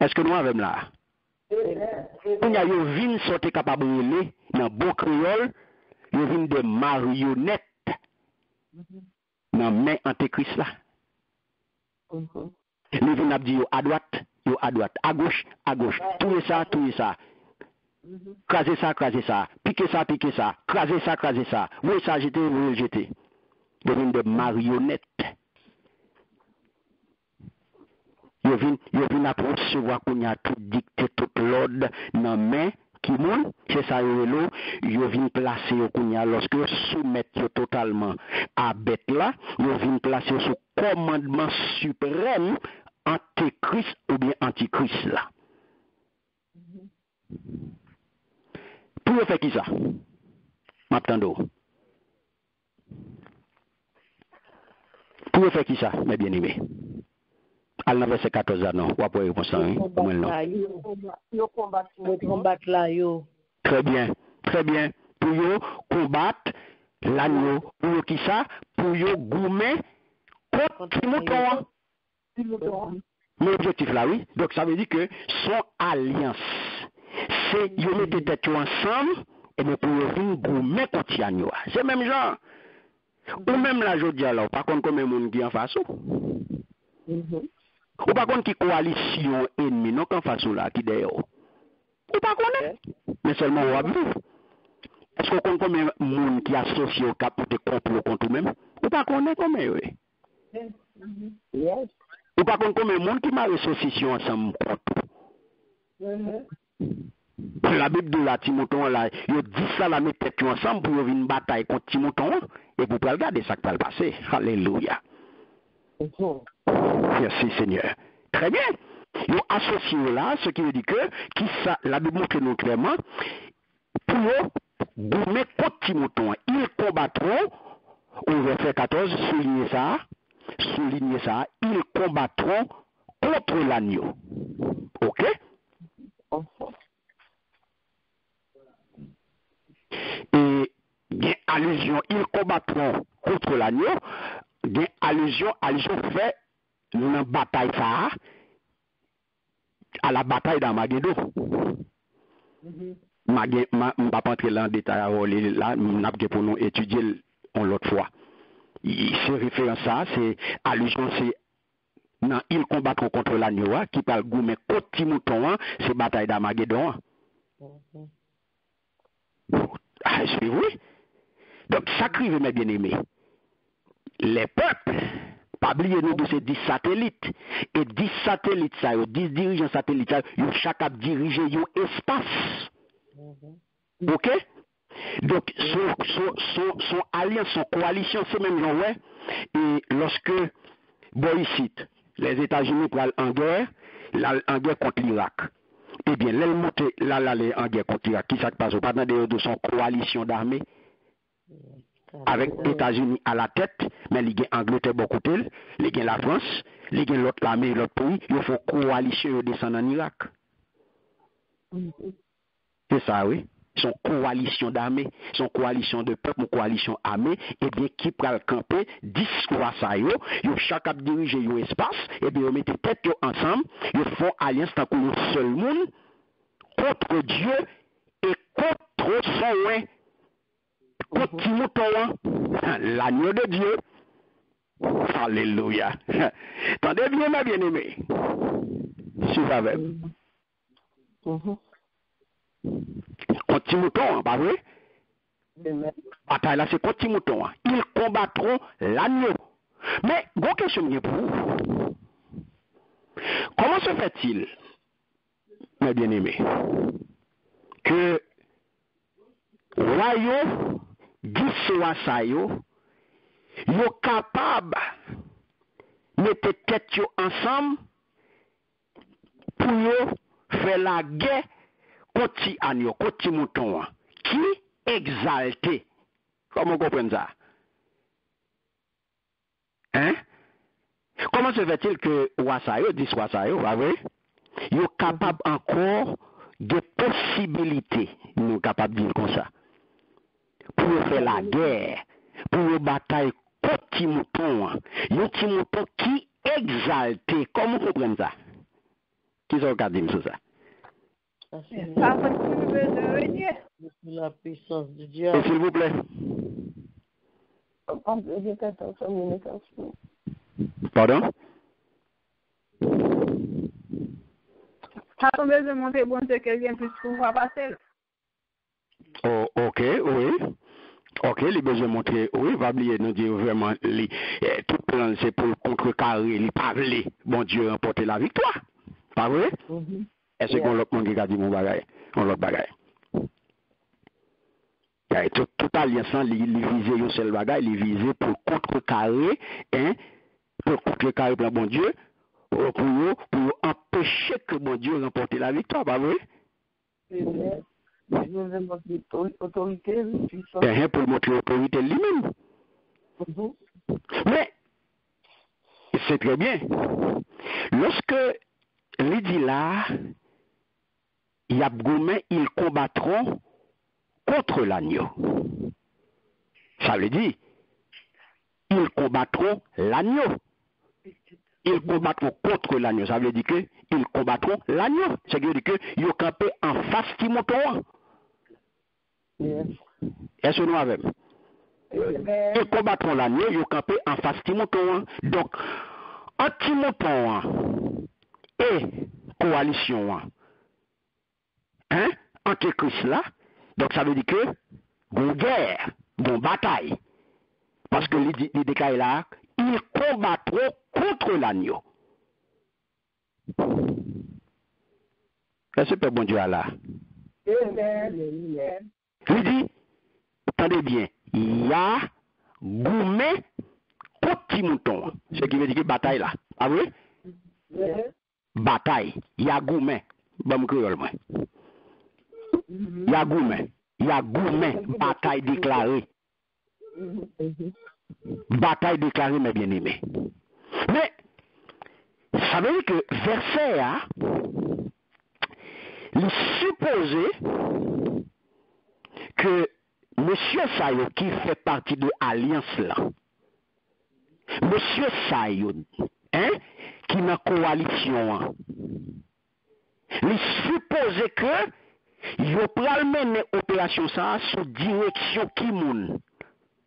S1: Est-ce que nous avons là? Kounya yo vin sorti capable de dans bon créole. Yo vin des marionnettes dans main antéchrist là. Yo vin ap di yo à droite, à gauche, tout ça. Craser ça, piquer ça, craser ça, oui ça jeter. Yo vin des marionnettes. Yo vin ap recevoir qu'on y a tout dicté tout l'ordre dans main qui moun, c'est ça yo vin placer yo kounya lorsque soumettre yo totalement à bête là, yo vin placer sous commandement suprême antéchrist ou bien antichrist là. Pour faire qui ça? M'attendo. Pour faire qui ça, mes bien-aimés? Al nan verset 14 là non, ou après réponse non.
S2: Yo combattre là yo.
S1: Très bien. Pour yo combattre l'agneau, pour yo qui ça? Pour yo goumer contre le mouton. L'objectif là oui. Donc ça veut dire que son alliance, c'est yo mettez tête ensemble et bien pour yo venir goumer contre l'agneau. C'est même genre. Ou même là je dis alors, par contre combien monde qui en face ou pas contre qui coalition ennemi non qu'en face là qui d'ailleurs ou pas connaître mais seulement on va vivre Est-ce qu'on connaît combien de monde qui associé au cap pour te complot contre eux-mêmes? Ou pas connaît combien, oui?
S2: Yes.
S1: Ou pas connaît combien de monde qui m'a association ensemble contre? La Bible de la Timothée, là, il dit ça, la mettre tête ensemble pour une bataille contre Timothée, et pour pas regarder ça qui va le passer. Alléluia. Merci Seigneur. Très bien. Ils associé là, ce qui veut dire que, la Bible montre nous clairement, pour gommer contre Timothée, ils combattront, au verset 14, soulignez ça, ils combattront contre l'agneau. Ok? Et des allusions, ils combattront contre l'agneau, des allusions fait dans la bataille ça, à la bataille d'Armageddon. Je ne vais pas entrer dans le détail, là, pour nous étudier l'autre fois. C'est référence ça, c'est allusion, c'est non, ils combattront contre l'agneau, qui parle gourmet contre Timothée, c'est bataille d'Armageddon. Ah, c'est oui. Donc, ça crive, mes bien-aimés. Les peuples, pas oublier nous de ces 10 satellites. Et 10 satellites, ça, 10 dirigeants satellites, ça, chaque a dirigé un espace. Ok? Donc, son alliance, son coalition, c'est même genre, ouais. Et lorsque, bon, ici, les États-Unis prennent en guerre contre l'Irak. Eh bien, là, elle en guerre contre l'Irak. Qui ça passe au partenaire de son coalition d'armée? Avec les États-Unis à la tête, mais il y a Angleterre beaucoup d'elle, il y a la France, il y a l'autre armée, l'autre pays, il faut coalition descendre en Irak. C'est ça, oui. Son coalition d'armée, son coalition de peuple, une coalition armée, et bien qui peut le camper, 10 fois ça, chaque dirige un espace, et bien ils mettent tête ensemble, ils font alliance tant qu'on un seul monde contre Dieu et contre son ouais. Contre Timothée, l'agneau de Dieu. Alléluia. Tendez bien, ma bien-aimée. Suivez avec. Contre Timothée, pas vrai? Bataille là, c'est contre Timothée. Ils combattront l'agneau. Mais, bonne question pour vous. Comment se fait-il, mes bien-aimés, que royaume Giswasayo, yo capable de mettre tête ensemble pour yo faire la guerre contre Agneau, contre Mouton, qui exalté. Comment vous comprenez ça? Hein? Comment se fait-il que Wasayo, pas vrai? Yo capable encore de possibilités, nous capable de dire comme ça. Pour faire la guerre, pour une bataille contre Timothée, un Timothée qui exalté. Comment vous comprenez ça? Qui sont regardés sur ça?
S3: La puissance de Dieu.
S1: Et s'il vous plaît. Pardon?
S4: Ça tombe de montrer bon Dieu qu'elle vient plus pour pouvoir passer.
S1: Oh, ok, oui. Ok, les besoins de montrer, oui, va oublier, nous dire vraiment, tout plan, c'est pour contrecarrer, les parler, bon Dieu, remporter la victoire. Pas vrai? Est-ce qu'on l'autre monde qui a dit mon bagage? On l'autre bagage. Tout alliance, il visait un seul bagage, il visait pour contrecarrer, hein, pour contrecarrer le bon Dieu, pour empêcher que bon Dieu remporte la victoire, pas vrai?
S2: Autorité,
S1: pour montrer l'autorité lui-même. Mais, c'est très bien. Lorsque il dit là, il y a gourmet, ils combattront contre l'agneau. Ça veut dire, ils combattront l'agneau. Ils combattront contre l'agneau. Ça veut dire que ils combattront l'agneau. Ça veut dire que ils ont campé en face Timothée. Est-ce que nous avons? Ils combattront l'agneau, ils ont campé en face Timothée. Donc, en Timothée et coalition, hein, entre Christ là, donc ça veut dire que gon guerre, gon bataille. Parce que les déclaré là, ils combattront contre l'agneau. Est-ce que bon Dieu là? Il dit, attendez bien, il y a gourmet petit mouton. Ce qui veut dire que bataille là. Ah oui? Bataille. Il y a gourmet. Bon, créole moi. Il y a gourmet. Il y a gourmet. Bataille déclarée. Bataille déclarée, mes bien-aimés. Mais, ça veut dire que verset A, il supposait que Monsieur Sayo, qui fait partie de l'alliance là, Monsieur Sayo, hein, qui est dans la coalition, il supposait que il va mener l'opération ça sous direction qui moun,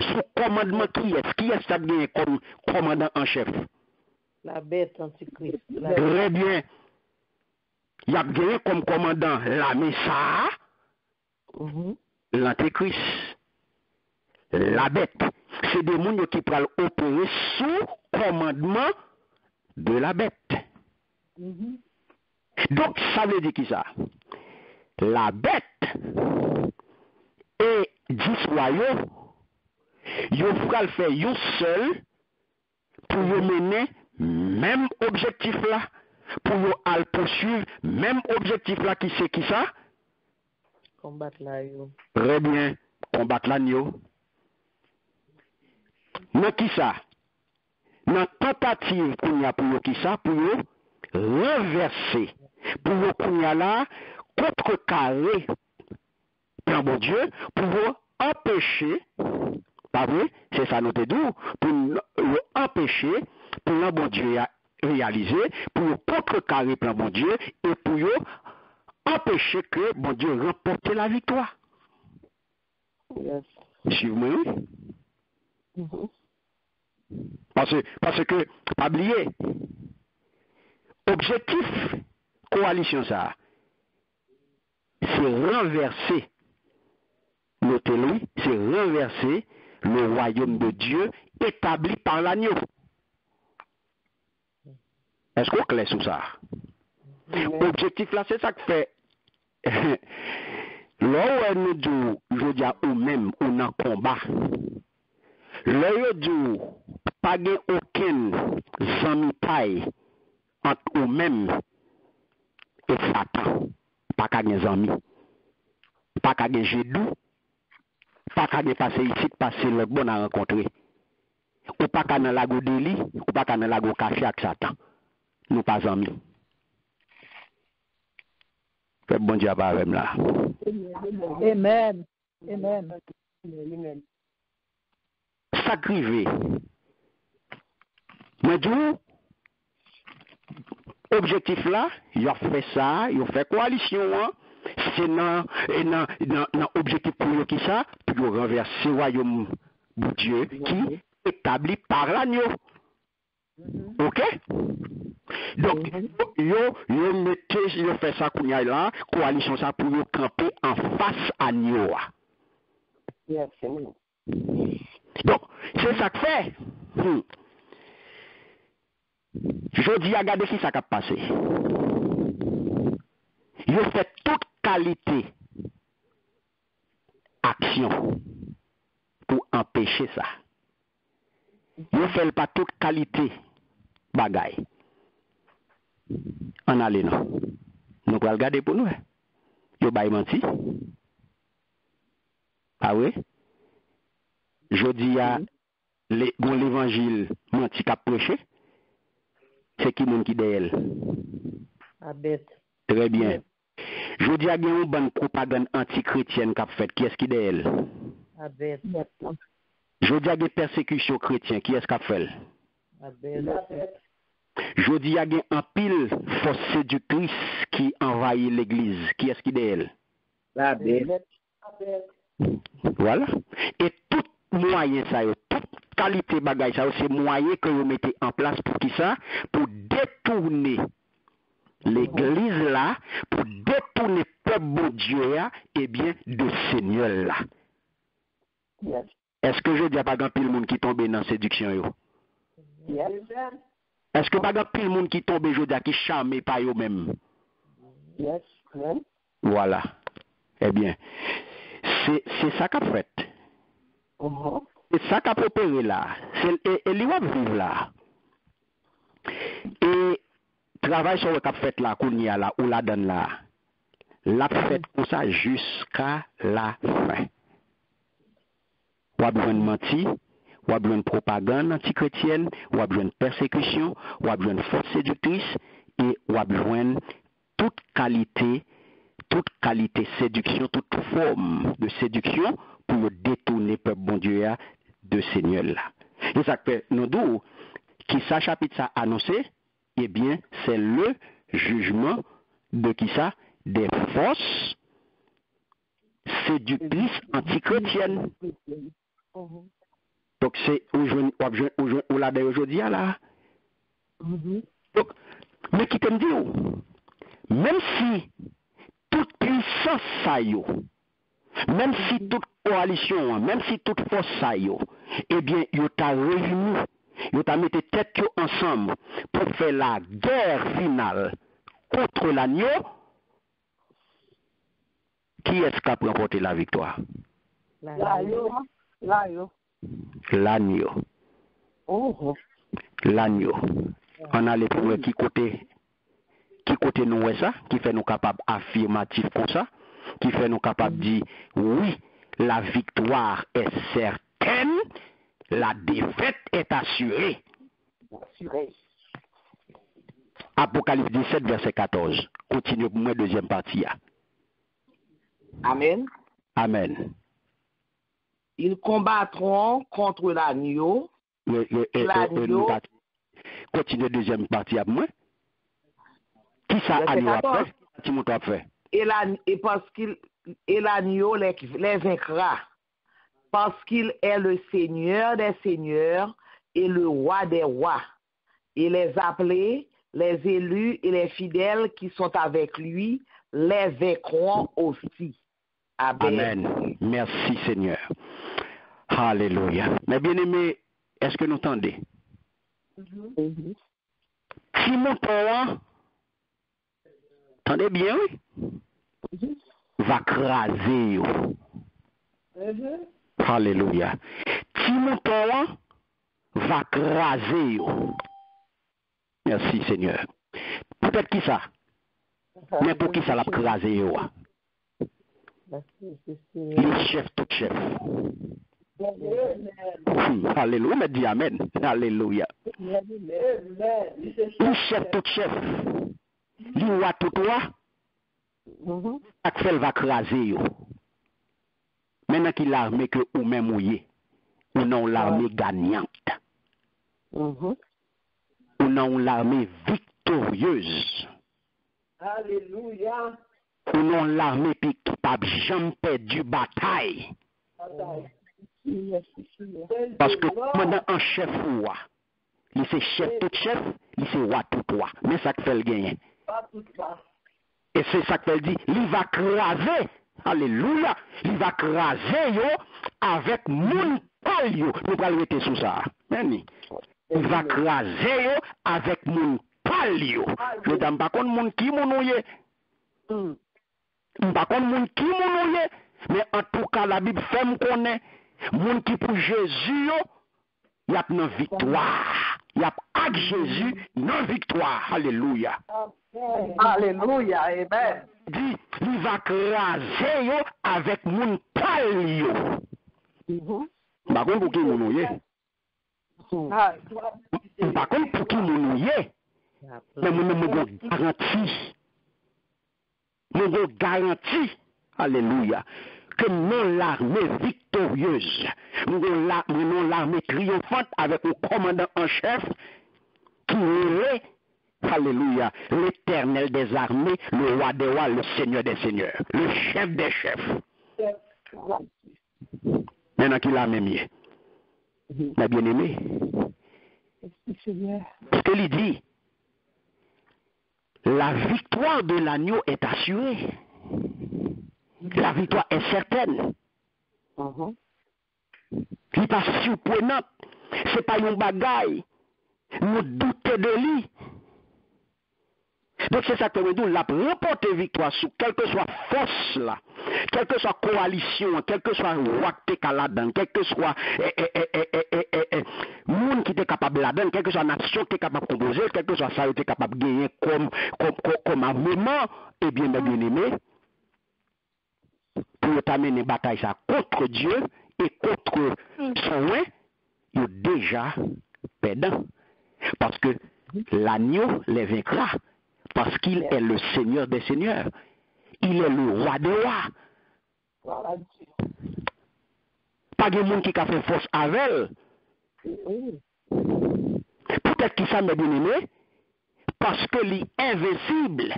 S1: sous commandement qui est ça bien comme commandant en chef.
S3: La bête antichrist.
S1: Très bien. Il y a gagné comme commandant l'armée ça, l'antéchrist, la bête. C'est des gens qui peuvent opérer sous commandement de la bête. Donc, ça veut dire qui ça? La bête et 10 royaumes, ils vont faire un seul pour mener même objectif là, pour aller poursuivre même objectif là qui c'est qui ça?
S3: Combattre l'agneau.
S1: Très bien, combattre l'agneau. Mais qui ça? Dans tentative qu'on y a pour qui ça? Pour renverser, pour qu'on y a là, contrecarrer, plan bon Dieu, pour empêcher, pas vrai? C'est ça notre doux, pour empêcher, pour le bon Dieu réaliser, pour contrecarrer plan bon Dieu, et pour empêcher que bon Dieu remporte la victoire.
S2: Yes.
S1: Suivez-moi? Parce que, pas oublier, objectif coalition ça, c'est renverser, notez-le, c'est renverser le royaume de Dieu établi par l'agneau. Est-ce qu'on clair sur ça? Objectif là, c'est ça que fait. Là où nous disons, je dis à eux-mêmes, on a combat. Là où nous pas aucun zami taille entre eux-mêmes et Satan. Pas qu'à des amis. Pas qu'à des gédous. Pas qu'à des passer ici, passer le bon à rencontrer. Ou pas qu'à dans lago délit, ou pas qu'à dans lago café avec Satan. Nous pas amis. Fait bon Dieu avec là.
S4: Amen. Amen.
S2: Amen.
S1: Sacrivé. Mais du objectif là, il a fait ça, il a fait coalition, hein? C'est dans objectif pour eux qui ça, pour renverser le royaume de Dieu qui est établi par l'agneau. Ok? Donc, yo fait ça qu'on y a là, coalition ça pour yo camper en face à l'agneau.
S2: Yes, amen.
S1: Donc, c'est ça que fait. Je dis, regardez qui ça a passé. Il fait toute qualité action pour empêcher ça. Il fait pas toute qualité bagaille. En allez non. Nous allons regarder pour nous. Yo bay menti. Ah oui? Je dis à l'évangile menti qu'a prêché. C'est qui moun qui d'elle?
S3: La bête.
S1: Très bien. Je dis à une bonne propagande anti-chrétienne qu'a fait. Qui est-ce qui d'elle?
S3: La bête.
S1: Je dis à des persécutions chrétiennes. Qui est-ce qu'a fait?
S3: La bête.
S1: Je dis à un pile force séductrice qui envahit l'église. Qui est-ce qui d'elle?
S3: La bête.
S1: Voilà. Et tout moyen ça, toute qualité bagage ça, c'est moyen que vous mettez en place pour qui ça? Pour détourner l'église là, pour détourner le peuple de Dieu là, et bien de Seigneur là.
S2: Yes.
S1: Est-ce que je dis pas grand pile monde qui tombe dans séduction yo?
S2: Yes.
S1: Est-ce que pas grand pile monde qui tombe aujourd'hui qui charmé par eux même?
S2: Yes. Amen.
S1: Voilà. Eh bien, c'est ça qu'a fait. C'est ça qu'a préparé là. Et il va vivre là. Et travail sur le qu'a fait là, qu'on y a là, ou la donne là. La fait pour ça jusqu'à la fin. Ou a besoin de mentir, ou a besoin de propagande antichrétienne, ou a besoin de persécution, ou a besoin de force séductrice, et ou a besoin de toute qualité séduction, toute forme de séduction pour détourner peuple bon Dieu de Seigneur là. Et ça fait nous d'où qui ça chapitre ça annoncé, eh bien c'est le jugement de qui ça des forces séductrices antichrétiennes. Donc c'est aujourd'hui là. Donc mais qui t'aime dire même si toute puissance ça yo, même si toute coalition, même si toute force ça yo, eh bien yo t'a réuni, yo t'a mis tête yo ensemble pour faire la guerre finale contre l'agneau. Qui est-ce qui a remporté la victoire?
S2: L'agneau.
S1: L'agneau. L'agneau. On a les pour qui côté nous est ça, qui fait nous capables affirmatif comme ça, qui fait nous capables de dire oui, la victoire est certaine, la défaite est assurée. Apocalypse 17, verset 14. Continue pour moi, deuxième partie.
S3: Amen.
S1: Amen.
S3: Ils combattront contre l'agneau.
S1: Continue deuxième partie à moi. Qui ça agneau a fait? Qui m'a fait?
S3: Et l'agneau les vaincra. Parce qu'il est le Seigneur des seigneurs et le roi des rois. Et les appelés, les élus et les fidèles qui sont avec lui les vaincront aussi. Amen.
S1: Amen. Merci Seigneur. Alléluia. Mais bien aimé, est-ce que nous entendez? Si mon parent, entendez bien, oui? Va craser. Alléluia. Si mon parent va craser. Merci Seigneur. Peut-être qui ça? Mais pour qui ça l'a crasé? Les chefs, tout chef. Alléluia, mais dis Amen. Alléluia. Les chefs, tout chef. Les rois, tout roi. Chaque fait va craser. Maintenant qu'il l'armée que ou même mouillé. Ou non l'armée gagnante. Ou non l'armée victorieuse.
S2: Alléluia.
S1: Ou non l'armée qui n'a jamais perdu bataille. Parce que maintenant un chef roi, il c'est chef tout chef, il c'est roi tout roi. Mais ça fait le gain. Et c'est ça qu'il dit, il va craser, alléluia, il va craser yo avec mon pal yo. Nous allons rester sous ça. Il va craser yo avec mon pal yo. Je ne sais pas contre mon qui monouye. Par contre, moun qui monouye, mais en tout cas, la Bible fait me connaître, moun qui pour Jésus, il y a une victoire. Il y a avec Jésus une victoire. Alléluia.
S3: Alléluia. Amen.
S1: Dit, il va craser yo avec moun pal yo. Par contre, pour qui monouye? Par contre, pour qui monouye? Mais mon garantie. Nous avons garanti, alléluia, que nous l'armée victorieuse, nous avons l'armée triomphante avec un commandant en chef qui est, alléluia, l'éternel des armées, le roi des rois, le seigneur des seigneurs, le chef des chefs. Maintenant qu'il a même mieux. Ma bien-aimé. Parce qu'il dit, la victoire de l'agneau est assurée. La victoire est certaine. Il n'est pas surprenant. Ce n'est pas un bagaille. Nous doutons de lui. Donc c'est ça que nous la remporter victoire sur quelle que soit force là, quelle que soit coalition, quel que soit roi qui est là-dedans, quel que soit monde qui est capable là-dedans, quelle que soit nation qui est capable de composer, quel que soit ça qui est capable de gagner comme mouvement, eh bien mes bien-aimés, pour t'amener une bataille ça contre Dieu et contre son roi, il est déjà perdant. Parce que l'agneau les vaincra. Parce qu'il est le Seigneur des Seigneurs. Il est le roi des rois. Pas de monde qui a fait force avec elle. Peut-être qu'il s'en est bien aimé. Parce que il est invincible.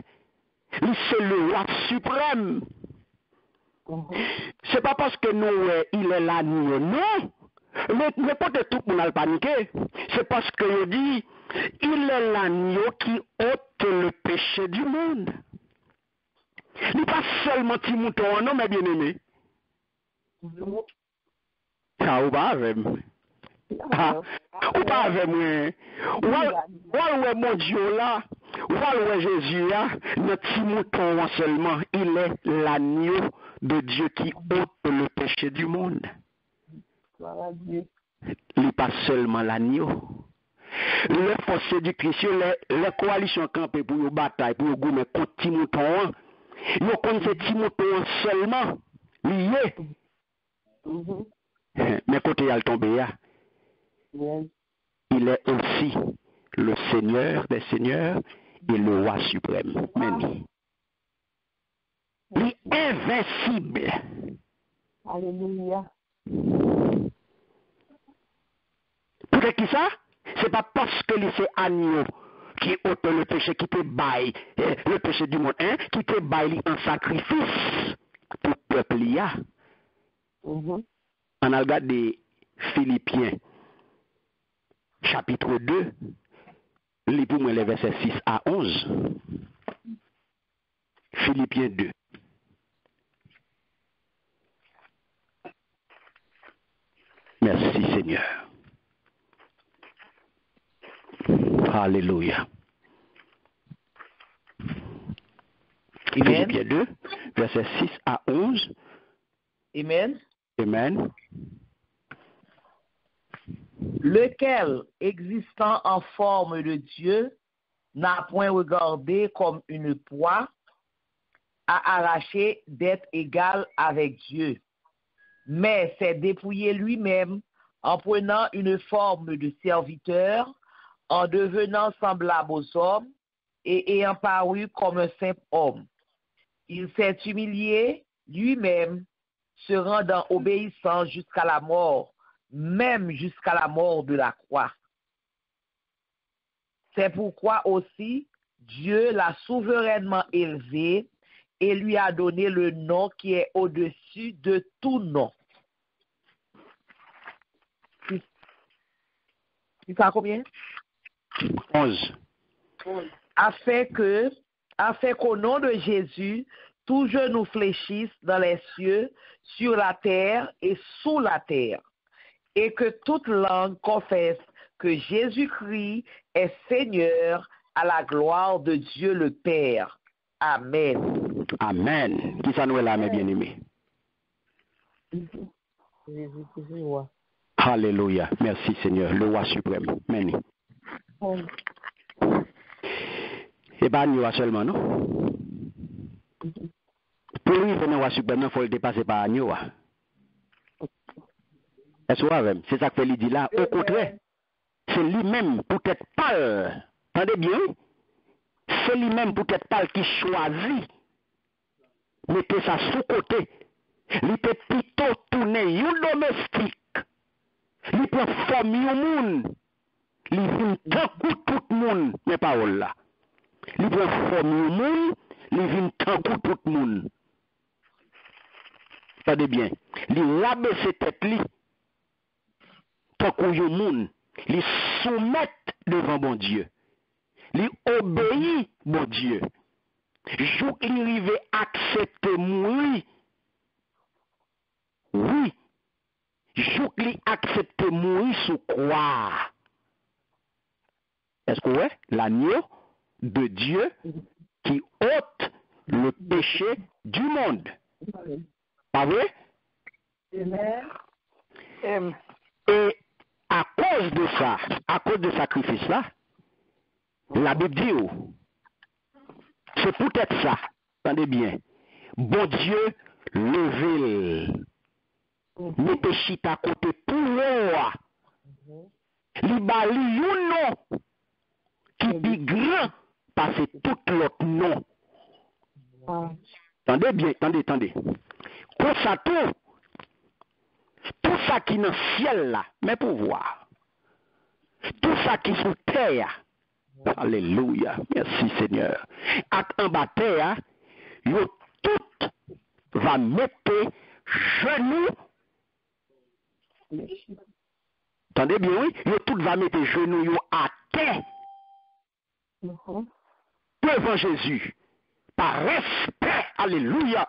S1: C'est le roi suprême. C'est pas parce que nous, il est l'agneau, non. Mais peut-être tout le monde a paniqué. C'est parce que il dit, il est l'agneau qui ôte le péché du monde. Il n'est pas seulement petit mouton, non, mais bien aimé. Ah, ou pas avec moi. Ou pas avec moi. Ou mon Dieu là, ou Jésus là, notre petit mouton seulement, il est l'agneau de Dieu qui ôte le péché du monde. Il n'est pas seulement l'agneau. Les forces séductrices, les coalitions campées pour une bataille, pour une gourmet contre Timothéon, ils connaissent Timothéon seulement, lié. Mais quand il a tombé, il est aussi le Seigneur des Seigneurs et le Roi suprême. Il est invincible.
S2: Alléluia.
S1: Pour qui ça? C'est pas parce que c'est agneau qui ôte le péché, qui te baille le péché du monde, hein, qui te baille en sacrifice pour le peuple. On a regardé Philippiens, chapitre 2, lis pour moi les versets 6 à 11. Philippiens 2. Merci Seigneur. Alléluia.
S3: Amen.
S1: Philippiens 2, versets 6 à 11.
S3: Amen.
S1: Amen.
S3: Lequel, existant en forme de Dieu, n'a point regardé comme une proie à arracher d'être égal avec Dieu, mais s'est dépouillé lui-même en prenant une forme de serviteur, en devenant semblable aux hommes et ayant paru comme un simple homme. Il s'est humilié lui-même, se rendant obéissant jusqu'à la mort, même jusqu'à la mort de la croix. C'est pourquoi aussi Dieu l'a souverainement élevé et lui a donné le nom qui est au-dessus de tout nom. Tu sais combien?
S1: 11.
S3: Afin qu'au nom de Jésus, tout genou fléchisse dans les cieux, sur la terre et sous la terre, et que toute langue confesse que Jésus-Christ est Seigneur à la gloire de Dieu le Père. Amen.
S1: Amen. Qui ça nous est là, mes bien-aimés? Alléluia. Merci Seigneur, le roi suprême. Amen. Et pas nous seulement, non? Pour lui, le roi suprême, il faut le dépasser par nous. Est-ce que c'est ça que il dit là? Au contraire, c'est lui-même peut-être pas. Entendez bien? C'est lui-même peut-être pas qui choisit. Mettez ça sous côté. Il peut plutôt tourner un domestique. Il peut former un monde. Il vient tant tout le monde, mes paroles là. Il peut former un monde. Il vient tant tout le monde. Attendez bien. Il rabaisse ses têtes. Tant qu'on y a un monde. Il soumet devant bon Dieu. Il obéit bon Dieu. Jour qu'il arrive à accepter mourir, oui, jour qu'il accepte mourir sous croix. Est-ce que ouais, l'agneau de Dieu qui ôte le péché du monde. Pas vrai? Et à cause de ça, à cause de ce sacrifice-là, la Bible dit, c'est peut-être ça, attendez bien, bon Dieu, levez, mettez chita à côté pour moi, li bali yon nom, qui est grand, parce que tout l'autre nom. Attendez bien, attendez. Comme ça tout ça qui est dans le ciel là, mais pour voir. Tout ça qui est sous terre. Alléluia. Merci Seigneur. En bas terre, yo tout va mettre genoux. Attendez bien, oui. Yo tout va mettre genoux yo à terre. Devant Jésus. Par respect. Alléluia.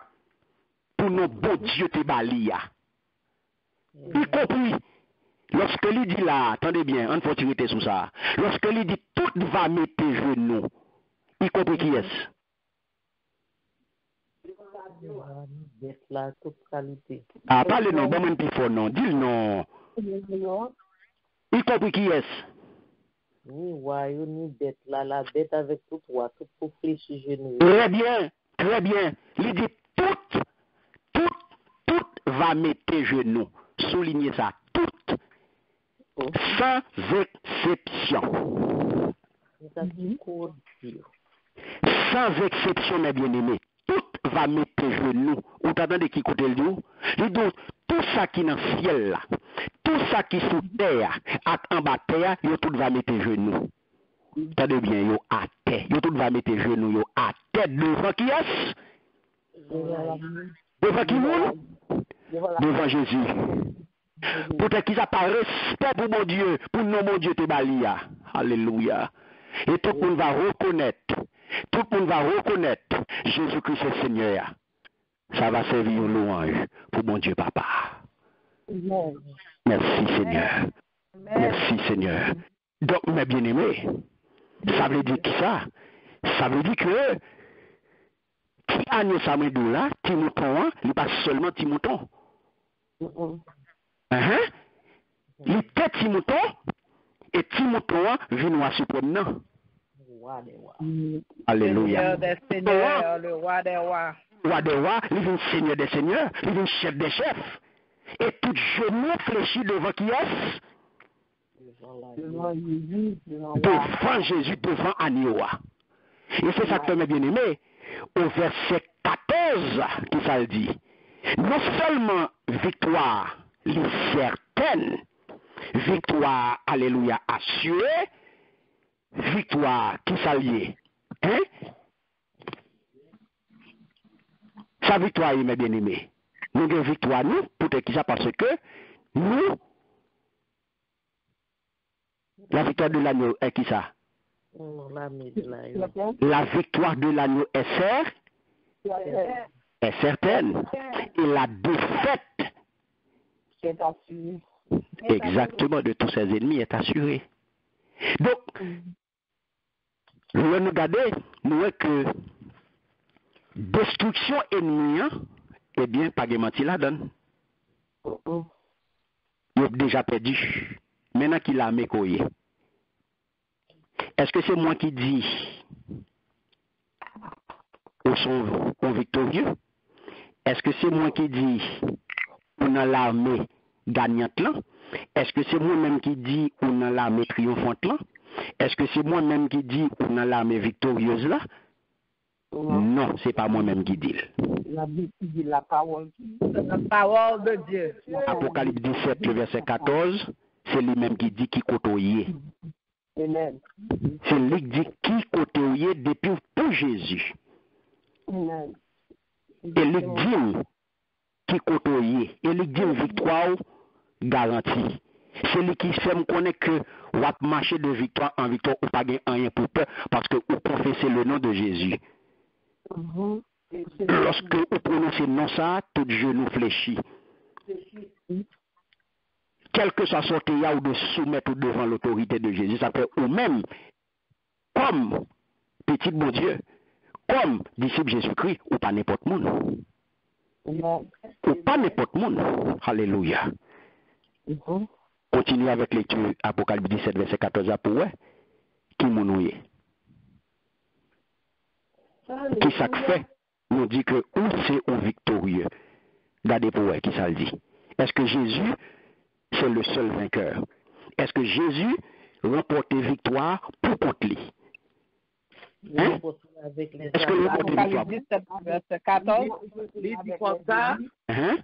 S1: Pour nos beaux dieux te balia. Y compris, lorsque il dit là, attendez bien, on faut tirer sous ça. Lorsque il dit tout va mettre genoux, y compris qui est-ce? Ah, pas le nom, bon, même plus fort, non. Dis le nom. Y compris qui est-ce?
S5: Oui, une bête là, la bête avec tout poids, tout pour fléchir genoux.
S1: Très bien. Il dit tout va mettre genoux. Soulignez ça, tout, sans exception. Sans exception, mes bien-aimés, tout va mettre genoux. Ou t'attendez qui côté le dos? Il dit tout ça qui est dans le ciel là, tout ça qui est sous terre, en bas terre, tout va mettre genoux. Attendez bien, yo à terre, tout va mettre genoux, yo à terre devant qui est-ce? Devant qui nous? Devant Jésus. Peut-être qu'ils apparaissent respect pour mon Dieu, pour non mon Dieu te balia. Alléluia. Et tout le monde va reconnaître, Jésus-Christ est Seigneur. Ça va servir une louange pour mon Dieu Papa. Merci Seigneur. Merci Seigneur. Donc mes bien-aimés, ça veut dire qui ça? Ça veut dire que qui a nous ça là, Timothée, il pas seulement Timothée. Il était Timothée et Timothée vient à surprendre. Alléluia.
S3: Le roi des rois.
S1: Roi des rois, il vient seigneur des seigneurs, il vient chef des chefs. Et tout genou fléchit devant qui est-ce? Devant Jésus, devant Agneau. Et c'est ça que mes bien-aimés, au verset 14, qui ça le dit. Non seulement victoire certaine, victoire, alléluia, assurée, victoire qui s'allie. Hein? Sa victoire, mes bien-aimés. Nous avons victoire, nous, peut-être ça parce que nous, la victoire de l'agneau est qui ça? La victoire de l'agneau est certaine. Et la défaite
S2: est assurée.
S1: Exactement, de tous ses ennemis est assurée. Donc, nous regardons, nous voyons que destruction ennemie, eh bien, pas de mentir la donne. Il a déjà perdu. Maintenant qu'il a mécoyé. Est-ce que c'est moi qui dis qu'ils sont victorieux? Est-ce que c'est moi qui dis qu'on a l'armée gagnante là? Est-ce que c'est moi-même qui dis qu'on a l'armée triomphante là? Est-ce que c'est moi-même qui dis qu'on a l'armée victorieuse là? Non, c'est pas moi-même qui dis.
S2: La Bible dit la parole.
S3: La parole de Dieu.
S1: Apocalypse 17, le verset 14, c'est lui-même qui dit qui côtoyait.
S2: Amen.
S1: C'est lui qui dit qui côtoyait depuis pour Jésus.
S2: Amen.
S1: Et lui dit qui côtoyait. Et lui dit victoire garantie. C'est lui qui fait me connaître que on va marcher de victoire en victoire ou pas gagner rien pour peur parce que vous confessez le nom de Jésus. Lorsque vous prononcez non ça, tout genou fléchit. quel que soit sorti ou de soumettre devant l'autorité de Jésus, ça fait ou même, comme petit bon Dieu, comme disciple Jésus-Christ, ou pas n'importe monde. Ou pas n'importe monde. Alléluia. Continue avec lecture Apocalypse 17, verset 14 à pour qui mounouye. Qui ça fait? Nous dit que où c'est ou victorieux. Regardez pour qui ça le dit. Est-ce que Jésus, c'est le seul vainqueur? Est-ce que Jésus remporte victoire pour contre lui? Hein? Est-ce que le
S4: Apocalypse 17, verset 14.
S3: Il dit comme ça,
S1: hein?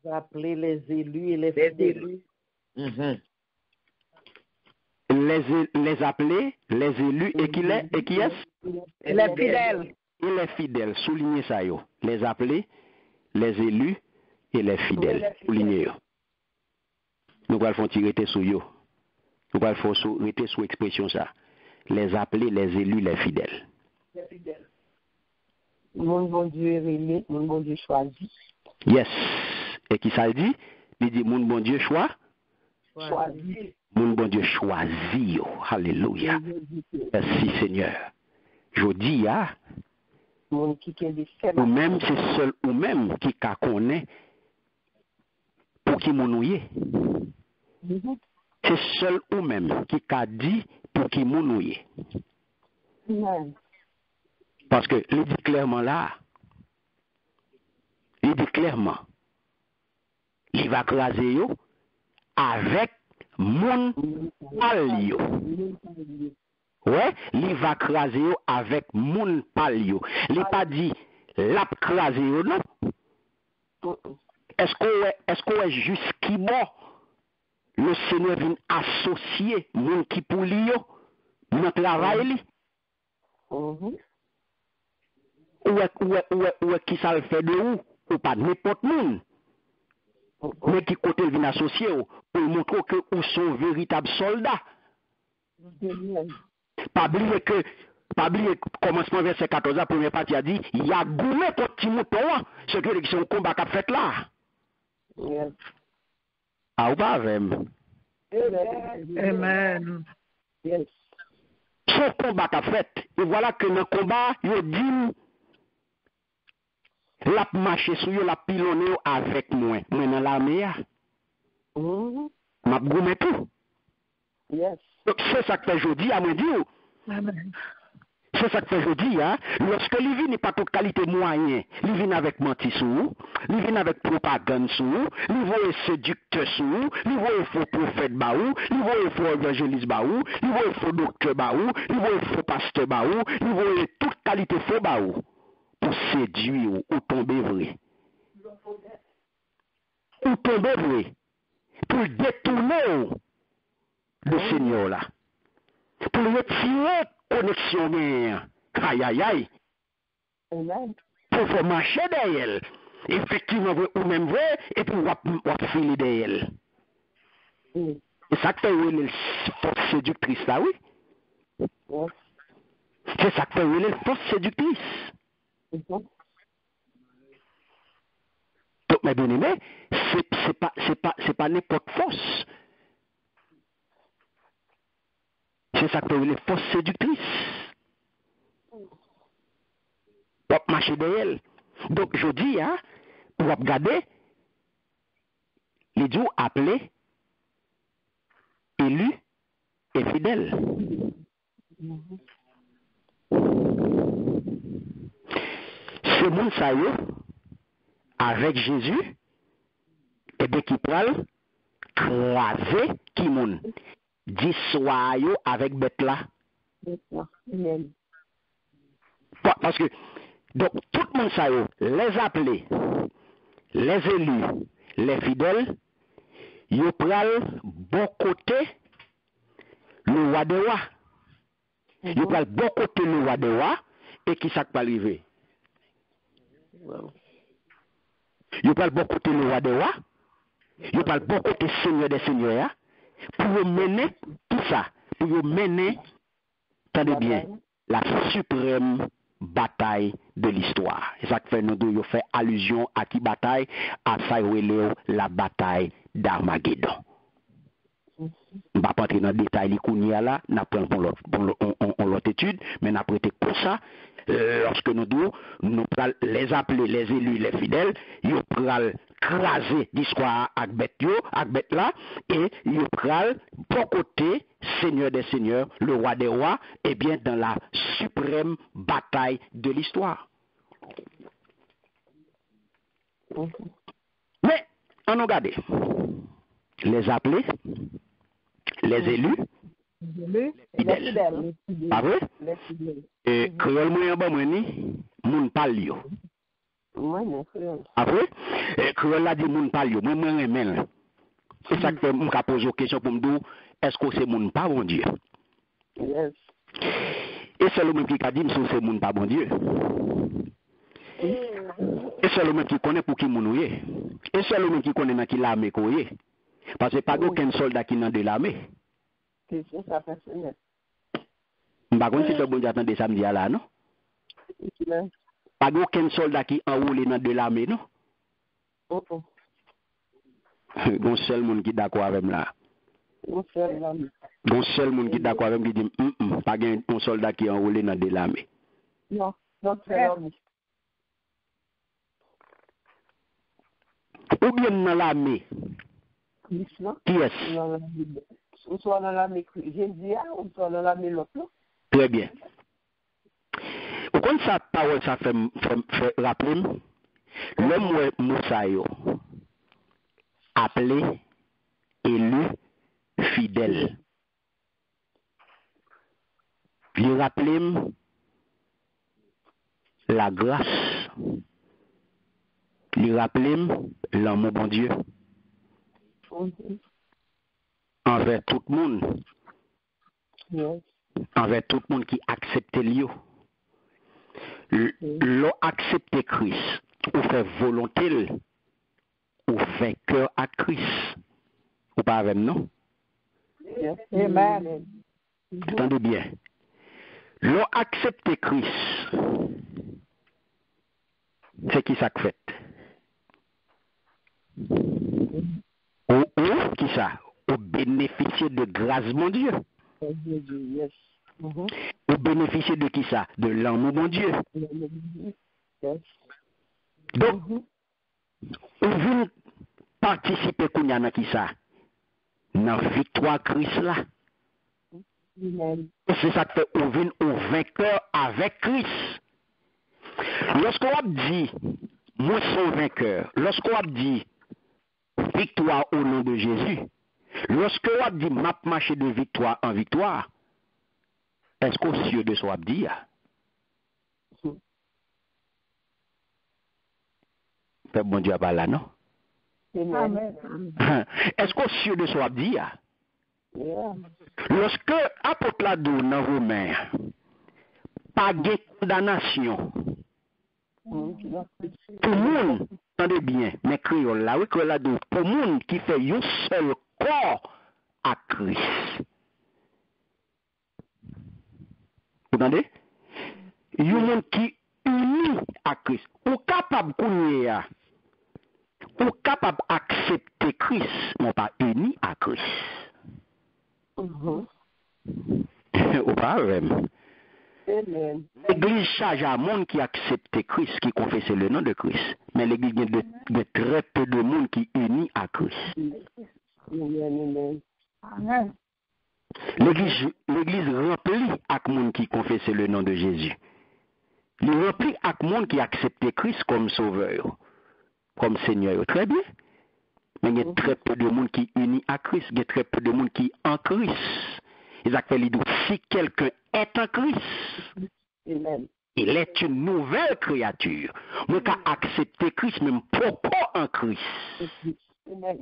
S5: Les appelés, les élus et les fidèles.
S3: élus.
S1: Les appelés, les élus et qui est-ce?
S4: Et les fidèles.
S1: Et les fidèles. Soulignez ça yo. Les appelés, les élus et les fidèles. Soulignez yo. Nous allons faire tirer sur yo. Nous allons faire tirer sur expression ça. Les appelés, les élus, les fidèles.
S2: Mon bon Dieu aimé, mon bon Dieu choisi.
S1: Yes. Et qui ça le dit? Il dit mon bon Dieu
S2: Choisi.
S1: Mon bon Dieu choisi. Alléluia. Merci Seigneur. Je dis
S2: Mon qui des
S1: ou même c'est seul ou même qui connaît pour qui mounouye. C'est seul ou même qui a dit pour qui mounouye. Parce que il dit clairement là, il dit clairement, il va craser yo avec mon palio. Ouais, il va craser yo avec mon palio. Il pas dit l'a craser yo non. Est-ce qu'on est juste qui bon? Le Seigneur vient associer mon qui pour lui mon travail li. Ou qui ça le fait de ou pas n'importe monde. Mais qui côté vient associer pour montrer que ou sont véritables soldats. Pas oublier commencement verset 14 la première partie a dit il y a goumé contre Timothée ce que l'élection combat qu'a fait là. Ah ou pas avec
S4: Amen.
S2: Yes.
S1: son combat qu'a fait et voilà que dans le combat il dit la marché sur yo la pilonné avec moi dans l'armée m'a goumé tout.
S2: Yes.
S1: Donc c'est ça que fait aujourd'hui à me dire.
S4: Amen.
S1: C'est ça que fait aujourd'hui, hein? Lorsque il vient pas toute qualité moyen, il vient avec menti sous, il vient avec propagande sous, il voit séducteur sous, il voit faux prophète baou, il voit faux évangéliste baou, il voit faux docteur baou, il voit faux pasteur baou, il voit toute qualité faux baou pour séduire ou tomber vrai. Ou tomber vrai. Pour détourner le Seigneur là. Pour retirer connexion bien. Aïe aïe aïe.
S2: Amen.
S1: Pour faire marcher derrière. Effectivement, ou même vrai, et pour filer derrière. Et ça que fait les forces séductrices là, oui.
S2: Yes.
S1: C'est ça que fait les forces séductrices. Donc, mes bien-aimés, c'est pas n'importe force. C'est ça que fait les forces séductrices. On va marcher derrière. Donc, je dis, hein, on va regarder, les dieux appelés, élus et fidèles. Ce monde, ça y est, avec Jésus, et bien qui parle, craser qui monde. Dissoyo avec bête là.
S2: Amen.
S1: Parce que, donc, tout le monde, ça y est, les appelés, les élus, les fidèles, ils prennent bon côté le roi de roi. Ils prennent bon côté le roi de roi, et qui ça va arriver? Ils prennent bon côté le roi de roi, ils prennent bon côté seigneur des seigneurs, pour mener tout ça, pour mener, attendez bien, la suprême bataille de l'histoire. Et ça fait nous devons faire allusion à qui bataille? À ça, la bataille d'Armageddon. On ne va pas entrer dans le détail, là, on apprend pour l'autre étude, mais on a prêté pour ça. Lorsque nous devons, nous les appeler, les élus, les fidèles, ils pral craser l'histoire avec bête là, et ils pral pour côté, Seigneur des Seigneurs, le roi des rois, et bien dans la suprême bataille de l'histoire. Mais, on a regardé. Les appelés, les élus, les fidèles. Pas vrai? Et créole moyen bon ni moun parle yo. Après, créole la dit moun parle yo, moi remel. C'est ça que me ka pose une question pour me dire est-ce que c'est moun pas bon Dieu?
S2: Yes.
S1: Et c'est le même qui a dit c'est moun pas bon Dieu. Et c'est le même qui connaît pour qui moun est. Et c'est le même qui connaît dans qui l'armée koye. Parce que pas aucun soldat qui n'a de l'armée.
S2: C'est ça personnel.
S1: Par contre, si tu as bon Dieu attendre samedi là, non? Pas aucun soldat qui enroulé dans de l'armée, non? Gon seul monde qui d'accord avec là. Gon seul monde qui d'accord avec qui dit pas un soldat qui enroulé dans de l'armée.
S2: Non, non c'est l'homme.
S1: Ou bien dans l'armée. Qui est-ce?
S2: Ou soit dans l'armée jésus ou soit dans l'armée l'autre.
S1: Très bien. Ou quand ça parole ça fait rappeler l'homme Moussa yo appelé élu fidèle. Il rappelle la grâce. Il rappelle l'amour bon Dieu. Envers tout le monde.
S2: Yes.
S1: Envers tout le monde qui accepte lui. L'on accepte Christ, ou fait volonté, ou fait cœur à Christ. Ou pas avec non?
S2: Yes. Amen.
S1: Attendez bien. L'on accepte Christ. C'est qui ça fait? Ou qui ça? Ou bénéficier de grâce, mon Dieu.
S2: Yes.
S1: Ou bénéficier de qui ça? De l'amour, mon Dieu.
S2: Yes.
S1: Donc, ou vous participer à qui ça? Dans la victoire Christ là. C'est ça que fait ou vient au vainqueur avec Christ. Lorsqu'on dit, moi suis vainqueur, lorsqu'on dit victoire au nom de Jésus, lorsqu'on dit m'a marché de victoire en victoire, est-ce qu'au cieux de soi dit? Père bon Dieu pas là, non?
S2: Amen.
S1: Est-ce qu'au cieux de soi dit?
S2: Yeah.
S1: Lorsque apôtre la dou dans vos mains, pas de condamnation. Pour le monde, entendez bien, mais créole là, oui, créole là, pour le monde qui fait un seul corps à Christ. Vous entendez? Un monde qui uni à Christ. Ou capable de ou capable d'accepter Christ, mais pas uni à Christ. Ou pas même. L'église charge à monde qui accepte Christ, qui confesse le nom de Christ. Mais l'église de très peu de monde qui unit à Christ.
S2: Amen.
S1: L'église remplie avec monde qui confesse le nom de Jésus. Il remplit avec monde qui accepte Christ comme sauveur, comme Seigneur. Très bien. Mais il y a très peu de monde qui unit à Christ. Il y a très peu de monde qui est en Christ. Ils appellent si quelqu'un est en Christ,
S2: Amen.
S1: il est une nouvelle créature. Moi, qui accepter Christ, même pas en Christ.
S2: Amen.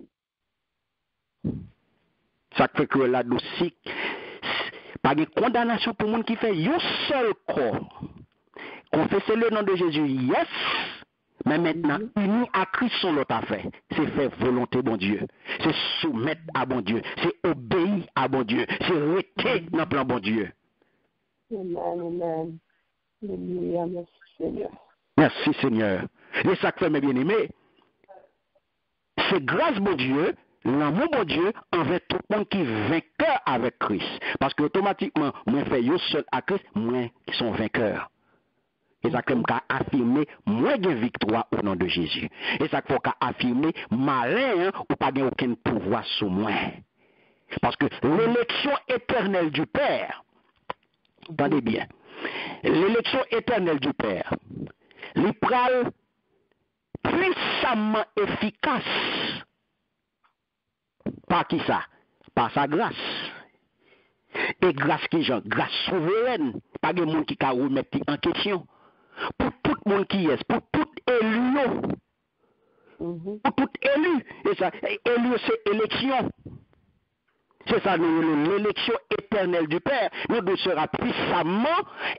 S1: Ça fait que là, aussi, pas de condamnation pour le monde qui fait un seul corps. Confesser le nom de Jésus, yes. Mais maintenant, uni à Christ sont l'autre affaire. C'est faire volonté, bon Dieu. C'est soumettre à bon Dieu. C'est obéir à bon Dieu. C'est rester dans le plan, bon Dieu.
S2: Amen. Alléluia, merci Seigneur.
S1: Merci Seigneur. Et ça que fait mes bien-aimés, c'est grâce, bon Dieu, l'amour de Dieu envers tout le monde qui est vainqueur avec Christ. Parce que automatiquement, moi fait yo seul à Christ, moi qui sont vainqueurs. Et ça comme qu'à affirmer moi de victoire au nom de Jésus. Et ça faut qu'à affirmer malin hein, ou pas aucun pouvoir sur moi. Parce que l'élection éternelle du Père, attendez bien, l'élection éternelle du Père, les pral puissamment efficace. Par qui ça? Par sa grâce. Et grâce qui genre, grâce souveraine, pas de monde qui a remettre en question. Pour tout le monde qui est, pour tout élu. Pour tout élu. Et ça, élu c'est élection. C'est ça, l'élection éternelle du Père. Nous devons sera puissamment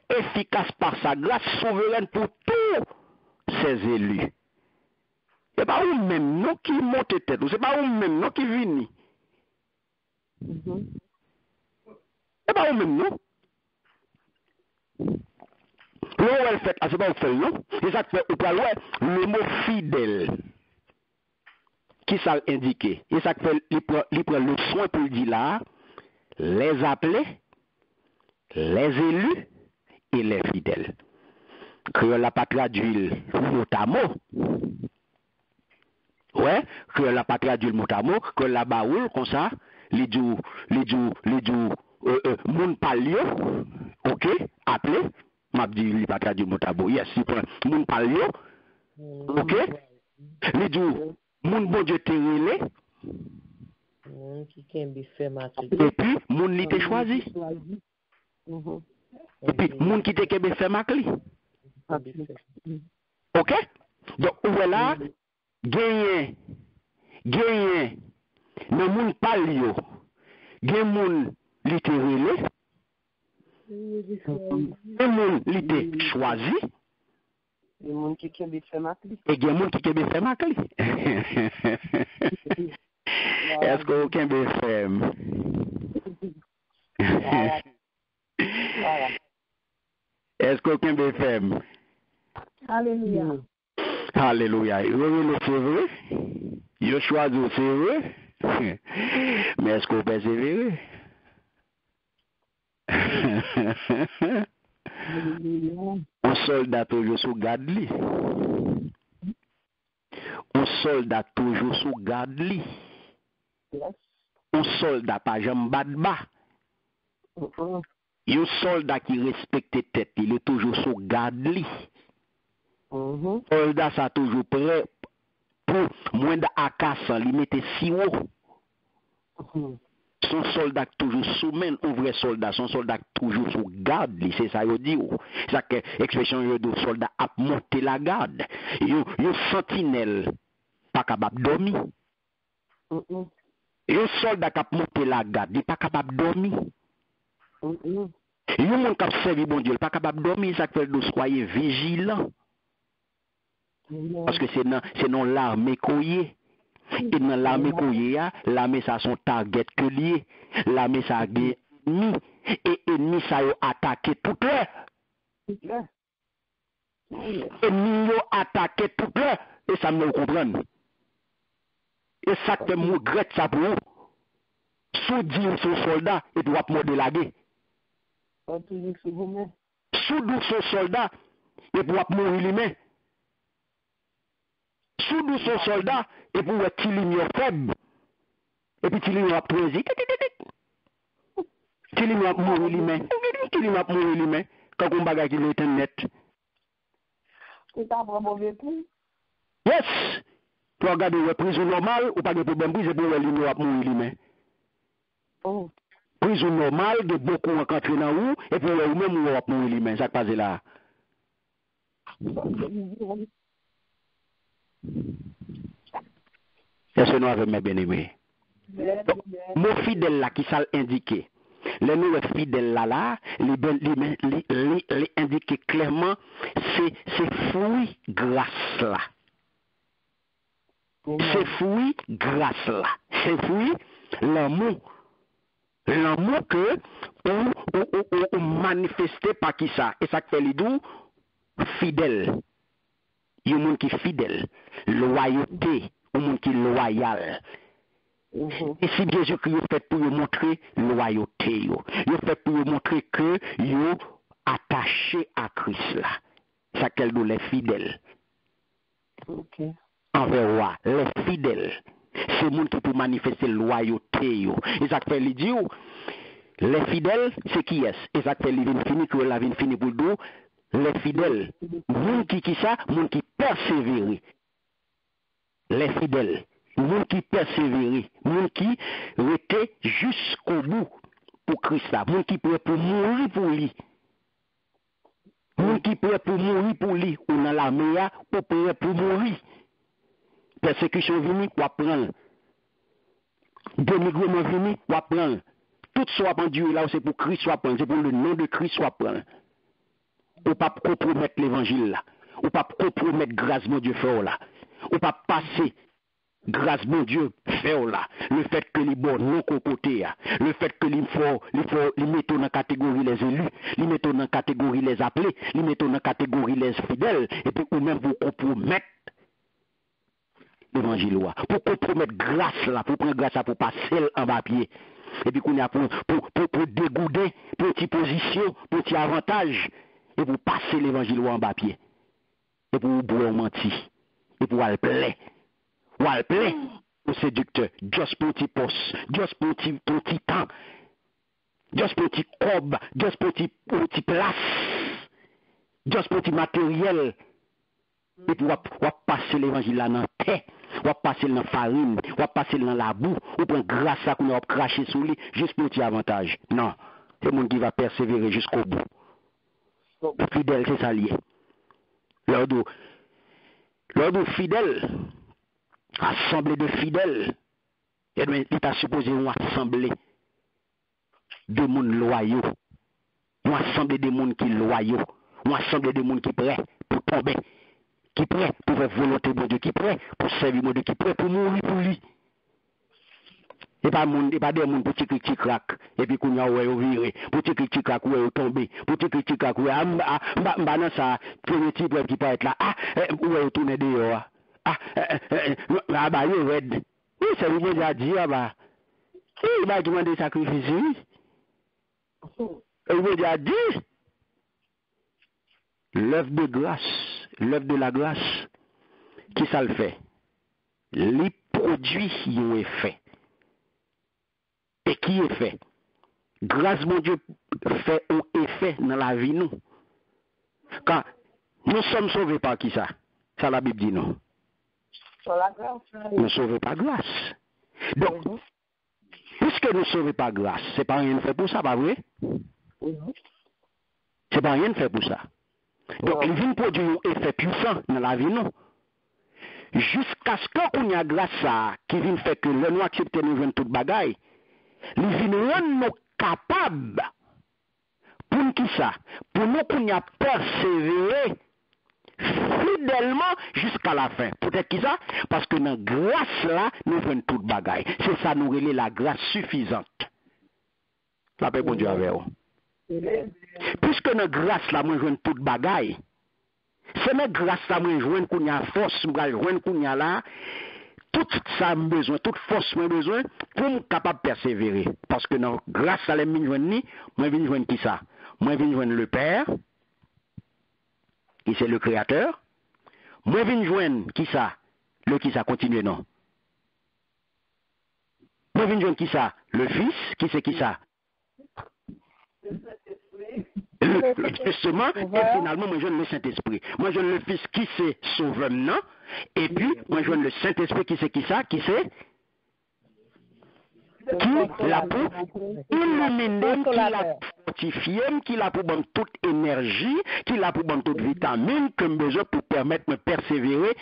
S1: efficace par sa grâce souveraine pour tous ses élus. C'est pas vous même non qui monte tête, c'est pas vous même non qui vini. C'est pas vous même non. L'on elle fait, c'est pas vous fait non. Et ça fait ou pas le mot fidèle. Qui ça indiqué? Et ça fait il prend le soin pour dire là, les appeler, les élus et les fidèles. Que la pas traduit mot à mot. Ouais, que la pas traduit mot à mot, que la baoul comme ça, les moun palio, OK, appelé, m'a dit il pas traduit mot à mot. Yes, il prend moun palio. OK? Les moun bon Dieu te relé.
S5: Qui can be fait match.
S1: Et puis moun li te choisi. Et puis moun qui te kebe fait makli. OK? Donc voilà, gagné nan moun palio. Gen moun li te relé. Gen moun li te choisi.
S2: Les gens qui ont fait ma clé.
S1: Et il y a des gens qui ont fait ma clé. Est-ce que aucun fait? Est-ce qu'aucun fait?
S4: Alléluia.
S1: Alléluia. C'est vrai. Il a choisi, c'est vrai. Mais est-ce qu'on persévère? Un soldat toujours sous garde li. Un soldat toujours sous garde li. Un soldat pas jamais bas. Un soldat qui respecte tête, il est toujours sous garde li. Soldat ça toujours prêt pour moins d'akasan, il mette si haut. Son soldat toujours soumen, un vrai soldat, son soldat toujours sous garde, c'est ça yo dit. C'est ça que expression yo de soldat a monté la garde. Yo sentinelle pas capable dormir. Yo soldat qui a monté la garde, il pas capable dormir. Yo monde qui a servi bon Dieu, pas capable dormir, ça fait de soyez vigilant. Parce que c'est non l'armée koye. Et dans l'armée koye, l'armée ça son target que lié. L'armée ça ennemi et ennemi ça yo attaqué tout l'heure. Ennemi yo attaqué tout l'heure et ça me comprendre. Et ça que me regrette ça pour sous dire son soldat et doit mordre la guerre. Sous dire son soldat et doit mourir lui-même. Sous son soldat et pour être tilignon faible. Et puis tilignon a prési. Tilignon a mourir lui-même. Tilignon a mourir lui-même. Quand on bagaille qui est net.
S2: C'est pas un mauvais prix.
S1: Yes! Tu regardes la prison normale ou pas de problème, prison pour lui a mourir lui-même. Prison normale, de beaucoup rencontrés dans où, et pour lui-même ou a mourir lui-même. Ça passe là. Est-ce que nous avons mes bien-aimés? Mon fidèle là qui s'est indiqué. Les nouveaux fidèles là, les indiqué clairement, c'est fruit grâce là. C'est fruit grâce là. C'est fruit l'amour. L'amour que on manifesté par qui ça. Et ça fait les doux fidèle. Il y a un monde qui est fidèle. Loyauté. Un monde qui est loyal. Et si Jésus-Christ est fait pour vous montrer loyauté, il est fait pour vous montrer que vous attaché à Christ là. Ça qu'elle nous les fidèles.
S2: Ok.
S1: Envers moi, les fidèles. C'est le monde qui peut manifester loyauté. Et ça fait lui dire, les fidèles, c'est qui est? Et ça fait lui fini que la vie fini pour nous. Les fidèles, monde qui ça, monde qui persévère. Les fidèles, monde qui persévère, monde qui était jusqu'au bout pour Christ là, monde qui prêt pour mourir pour lui. Monde qui prêt pour mourir pour lui, ou dans la meilleure, ou prêt pour mourir. Persécution vini, ou apprendre. Dénigrement vini, ou apprendre. Tout soit pendu là, c'est pour Christ, soit prendre, c'est pour le nom de Christ, soit prendre. Ou pas compromettre l'évangile là. Ou pas compromettre grâce mon Dieu fait là. Ou pas passer grâce mon Dieu fait là. Le fait que les bons non côté, le fait que il faut mettre dans catégorie les élus, il mettre dans catégorie les appelés, il mettre dans catégorie les fidèles, et puis ou même pour compromettre l'évangile là. Pour compromettre grâce là, pour prendre grâce là, pour passer en bas pied. Et puis qu'on a pour dégouder, pour petite position, pour petit avantage. Et pour passer l'évangile en bas pied. Et pour vous boire menti. Et pour aller plaire. Ou aller plaire au séducteur. Juste pour petit poste. Juste pour petit temps. Juste pour petit cob. Juste pour petit place. Juste pour petit matériel. Et pour passer l'évangile là dans la terre. Ou passer dans la farine. Ou passer dans la boue. Ou prendre grâce à qu'on a craché sur lui. Juste pour petit avantage. Non. C'est le monde qui va persévérer jusqu'au bout. Fidèle, c'est ça lié. L'ordre fidèle, assemblée de fidèles, il est supposé une assemblée de monde loyaux, une assemblée de monde qui loyaux, une assemblée de monde qui prêt pour tomber, qui prêt pour faire volonté de Dieu, qui prêt pour servir mon Dieu, qui prêt pour mourir pour lui. Et pas des monde pour petit crack et puis qu'on a viré pour petit crack ou tomber pour petit crack ou dans ça premier type qui peut être là ou tourner dehors bah yo red oui c'est vous déjà dit bah il va demander sacrifice il va déjà dit l'œuvre de la grâce qui ça le fait les produits y ont effet. Et qui est fait? Grâce mon Dieu fait un effet dans la vie nous. Quand nous sommes sauvés par qui ça? Ça la Bible dit non.
S2: Sur la grâce.
S1: Nous sauvés par grâce. Donc, puisque nous sauvés par grâce, c'est pas rien fait pour ça, pas vrai? C'est pas rien fait pour ça. Donc, il vient produire un effet puissant dans la vie nous. Jusqu'à ce qu'on y a grâce à qui vient faire que le nous accepter nous joindre toute bagaille. Nous venons capables pour qui ça? Pour nous qu'on a persévéré fidèlement jusqu'à la fin. Peut-être qui ça? Parce que dans la grâce là, nous venons toute bagaille. C'est ça nous relève la grâce suffisante. La paix bon Dieu avec vous. Puisque dans la grâce là, nous venons toute bagaille. C'est notre grâce là, nous venons qu'on a force, nous venons qu'on a là. Tout ça besoin, toute force moi besoin pour être capable de persévérer. Parce que non, grâce à l'ennemi joindre, moi je viens joindre qui ça? Moi je viens joindre le Père, qui c'est le Créateur. Moi je viens joindre qui ça? Le qui ça continue non. Moi je viens joindre qui ça? Le Fils, qui c'est qui ça? Justement, et finalement, moi je le Saint-Esprit. Moi je le Fils qui c'est sauveur non. Et puis, moi je le Saint-Esprit qui c'est qui ça? Qui c'est? Qui l'a pour illuminer, qui l'a fortifié, qui l'a pour bonne toute énergie, qui l'a pour bonne toute vitamine, que besoin pour permettre de me persévérer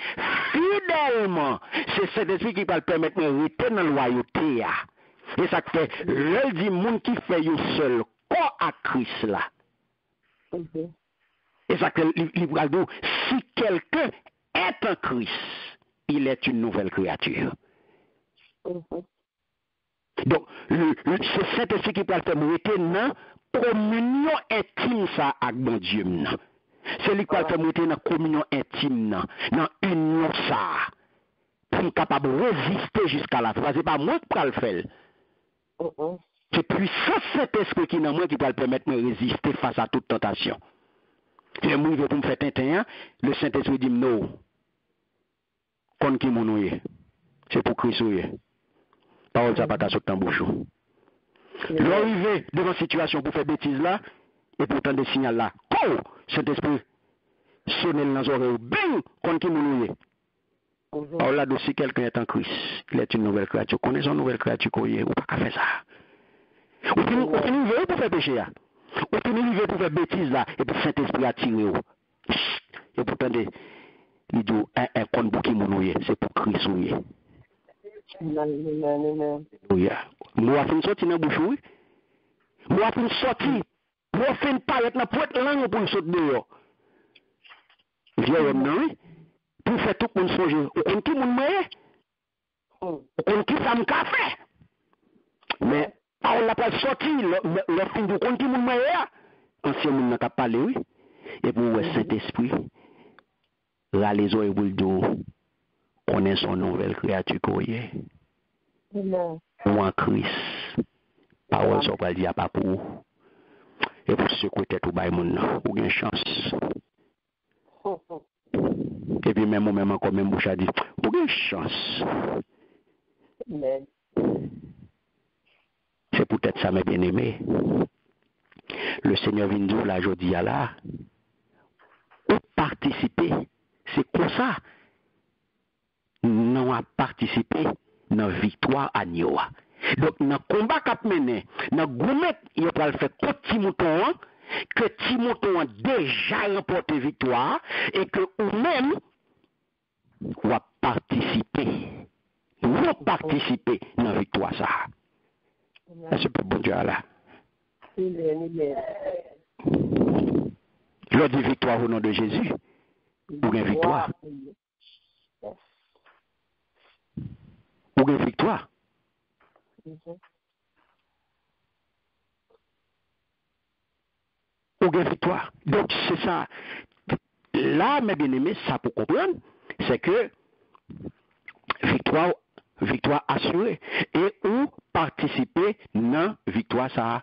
S1: fidèlement. C'est cet esprit qui va le permettre de me rester dans la loyauté. Et ça fait, je dis, monde qui fait un seul corps à Christ là. Et ça fait, si quelqu'un est en Christ, il est une nouvelle créature. Donc, c'est cet esprit qui peut le faire monter dans la communion intime ça avec mon Dieu. C'est lui qui peut le faire monter dans la communion intime, dans l'union ça. pour être capable de résister jusqu'à la fin. Ce n'est pas moi qui peux le faire. C'est puissance Saint-Esprit qui est dans moi qui va permettre de me résister face à toute tentation. Si je veux pour me faire tintin, le Saint-Esprit dit non. Quand qui m'en c'est pour Christ. Parole ça pas sur ton bouche. L'arrivée devant situation pour faire bêtise là, et pourtant des signaux là. Oh, Saint-Esprit, sonnez dans les oreilles, bing, quand qui m'en alors là, si quelqu'un est en Christ, il est une nouvelle créature. Connais une nouvelle créature qu'on y est, ou pas qu'à faire ça. Ou tu veut pour faire péché là. Ou tu veut pour faire bêtise là, et puis Saint-Esprit a tiré. Et pourtant, il dit, un compte pour qui m'en c'est pour Christ ou y est. Oui, moi, je suis sorti dans la bouche, oui. Moi, je suis sorti. Moi, je fais une paillette dans la pointe langue pour sortir dehors. Viens, oui. Pour faire tout le monde songer. Ou qu'on qui moun mouye? Ou qu'on qui ça m'a fait? Mais, on l'a pas sorti, le fin de qu'on qui moun mouye? Ancien moun n'a pas parlé, oui. Et pour le Saint-Esprit, là, les oreilles pour le dos, on est son nouvelle créature qu'on y est. Ou en Christ. Parole sur le dire pas pour. Et pour ce côté tout bas, moun, ou une chance. Et puis même moi-même encore même bouche a dit, pour une chance. C'est peut-être ça mes bien-aimés. Le Seigneur vient nous là aujourd'hui là. Ou participer, c'est comme ça. Nous avons participé dans la victoire à Nioa. Donc dans le combat qu'a mené, dans le gourmet, il va le faire contre Timothée, que Timothée a déjà remporté victoire et que nous-mêmes va participer. Nous participer dans la victoire ça. C'est pas bon Dieu là. Lors de victoire au nom de Jésus, pour une victoire. Pour une victoire. Pour une victoire. Donc c'est ça. Là, mes bien-aimés, ça pour comprendre, c'est que victoire assurée. Et ou participer dans victoire ça.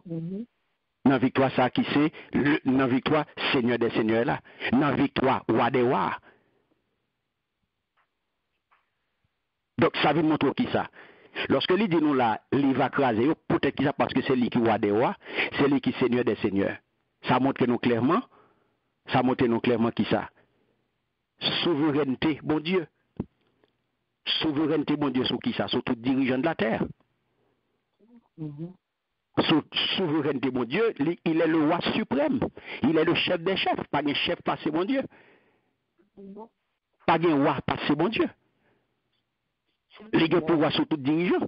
S1: Dans victoire ça qui c'est, dans victoire Seigneur des Seigneurs là. Dans victoire roi des rois. Donc ça veut montrer qui ça. Lorsque lui dit nous là, il va craser, peut-être qui ça parce que c'est lui qui roi des rois, c'est lui qui Seigneur des Seigneurs. Ça montre nous clairement. Ça montre nous clairement qui ça. Souveraineté, bon Dieu. Souveraineté, bon Dieu, sur qui ça? Sur tout dirigeant de la terre. Souveraineté, bon Dieu, il est le roi suprême. Il est le chef des chefs. Pas un chef passé, bon Dieu. Pas un roi passé, bon Dieu. Il a pouvoir sur tout dirigeant.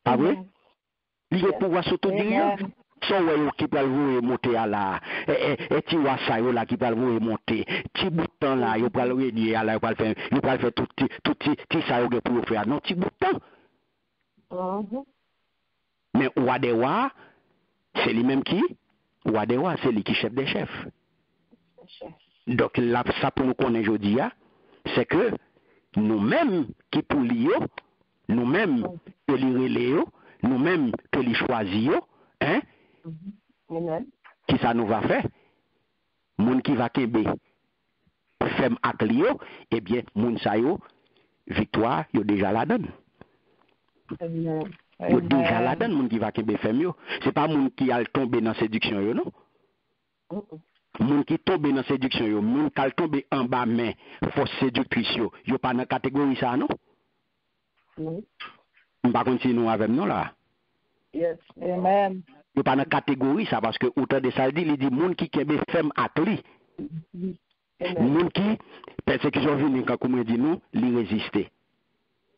S1: Pas vrai? Il a pouvoir sur tout dirigeant. Son royaume qui peut vous monter à la et ti wasa yo là qui peut vous monter ti bouton là yo peut le réunir là yo peut faire tout ça yo pour faire non ti bouton. Mais roi des rois c'est lui même qui roi des rois c'est lui qui chef des chefs. Donc là ça pour nous connaître aujourd'hui c'est que nous-mêmes qui pour lui nous-mêmes que lui relais nous-mêmes que lui choisir hein. Qui ça nous va faire? Moun qui va kembe femme ak li yo, eh bien moun sa yo victoire yo déjà la donne. Yo déjà la donne moun qui va kembe femme yo. C'est pas moun qui a tombé dans séduction yo non. Moun qui tombe dans séduction yo, moun qui a tombé en bas main force séductrice yo pas dans catégorie ça non. On va continuer avec nous là.
S2: Yes, amen.
S1: Il pas dans catégorie ça parce que autant de ça il dit moun qui kembe femme ak li. Moun qui persécution vini quand comme dit nous, li résister.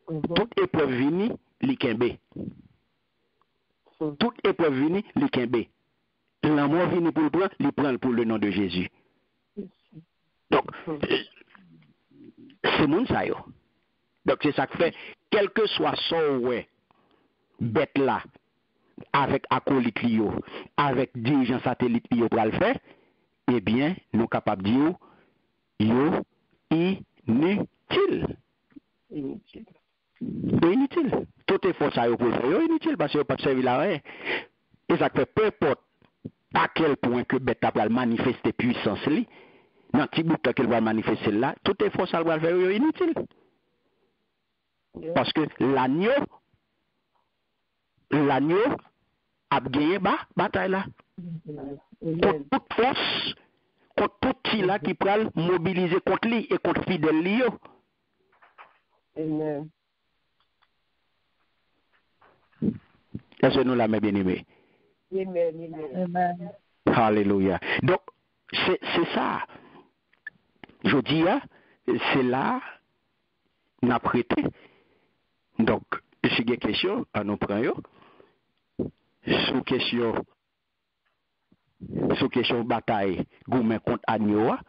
S1: Toute épreuve vini, li kembe. Toute épreuve vini, li kembe. L'amour vini pour le prendre, li prend pour le nom de Jésus. Donc c'est moun ça yo. Donc c'est ça que fait quel que soit son ouais bête là avec acolyte lio, avec dirigeant satellite lio pour le faire, eh bien, nous capables de dire yo inutile. Inutile. Tout effort ça yo pour faire yo inutile parce que yo pas servi la rien. Et ça fait peu importe à quel point que bête a manifester puissance li, dans petit bout qu'elle va manifester là, tout effort ça va faire yo inutile. Parce que l'agneau a gagné bataille là. Contre toute force, contre tout qui là qui peut mobiliser contre lui et contre fidèle li yo.
S2: Amen.
S1: Est-ce que nous l'avons bien aimé?
S2: Amen.
S1: Alléluia. Donc, c'est ça. Je dis, c'est là, nous avons prêté. Donc, si il y a des questions, nous prenons. Sous question bataille, gourmet contre Agnoa.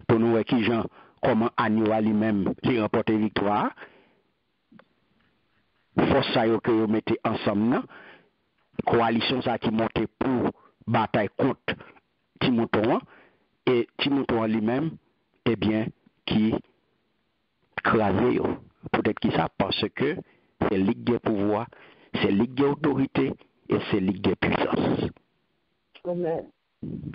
S1: Pour nous, qui gens, comment Agnoa lui-même, lui remporter victoire. Force ça que vous mettez ensemble, coalition ça qui monte pour bataille contre Timothée, et Timothée lui-même, eh bien, qui crasé. Peut-être qu'il ça parce que c'est ligue de pouvoir, c'est ligue d'autorité et c'est ligue de puissance.
S2: Amen.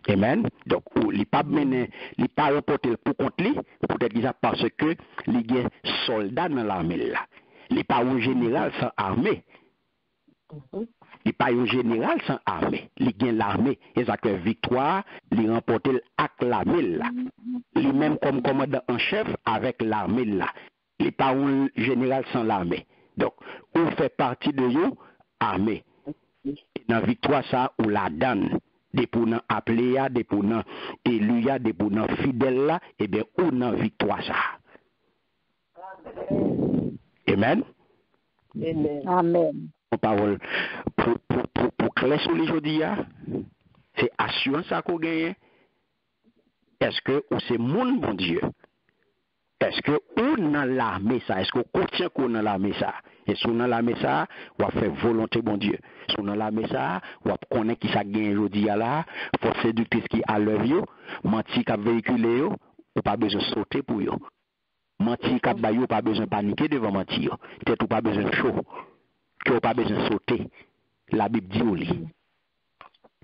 S1: Amen. Donc, il n'est pas mené, il n'est pas reporté pour contre lui, peut-être qu'il ça parce que il y a soldats dans l'armée là. Il n'est pas un général sans armée. Il n'est pas un général sans armée. Il gagne l'armée. Et ça fait victoire, il remporte avec l'armée là. Il même comme commandant en chef avec l'armée là. Il n'est pas un général sans l'armée. Donc, on fait partie de vous, armée. Dans la victoire, ça, on la donne. Des pour nous appeler, des pour nous élu, des pour nous fidèles là, et bien, on a victoire ça. Amen.
S2: Amen.
S1: Mon parole pour clair sur les aujourd'hui, c'est assurance à qu'on gagne. Est-ce que c'est mon bon Dieu? Est-ce que on a l'armée ça? Est-ce qu'on contient qu'on a l'armée ça? Et si on a l'armée ça, on va faire volonté bon Dieu. Si on a l'armée ça, on va connaître qui ça gagne aujourd'hui là, force séductrice qui a l'œuvre yo, menti qui a véhiculé yo, ou pas besoin de sauter pour yo. Menti qui a baillé, pas besoin de paniquer devant menti yo. Peut-être ou pas besoin de chaud, que ou pas besoin de sauter. La Bible dit ou li.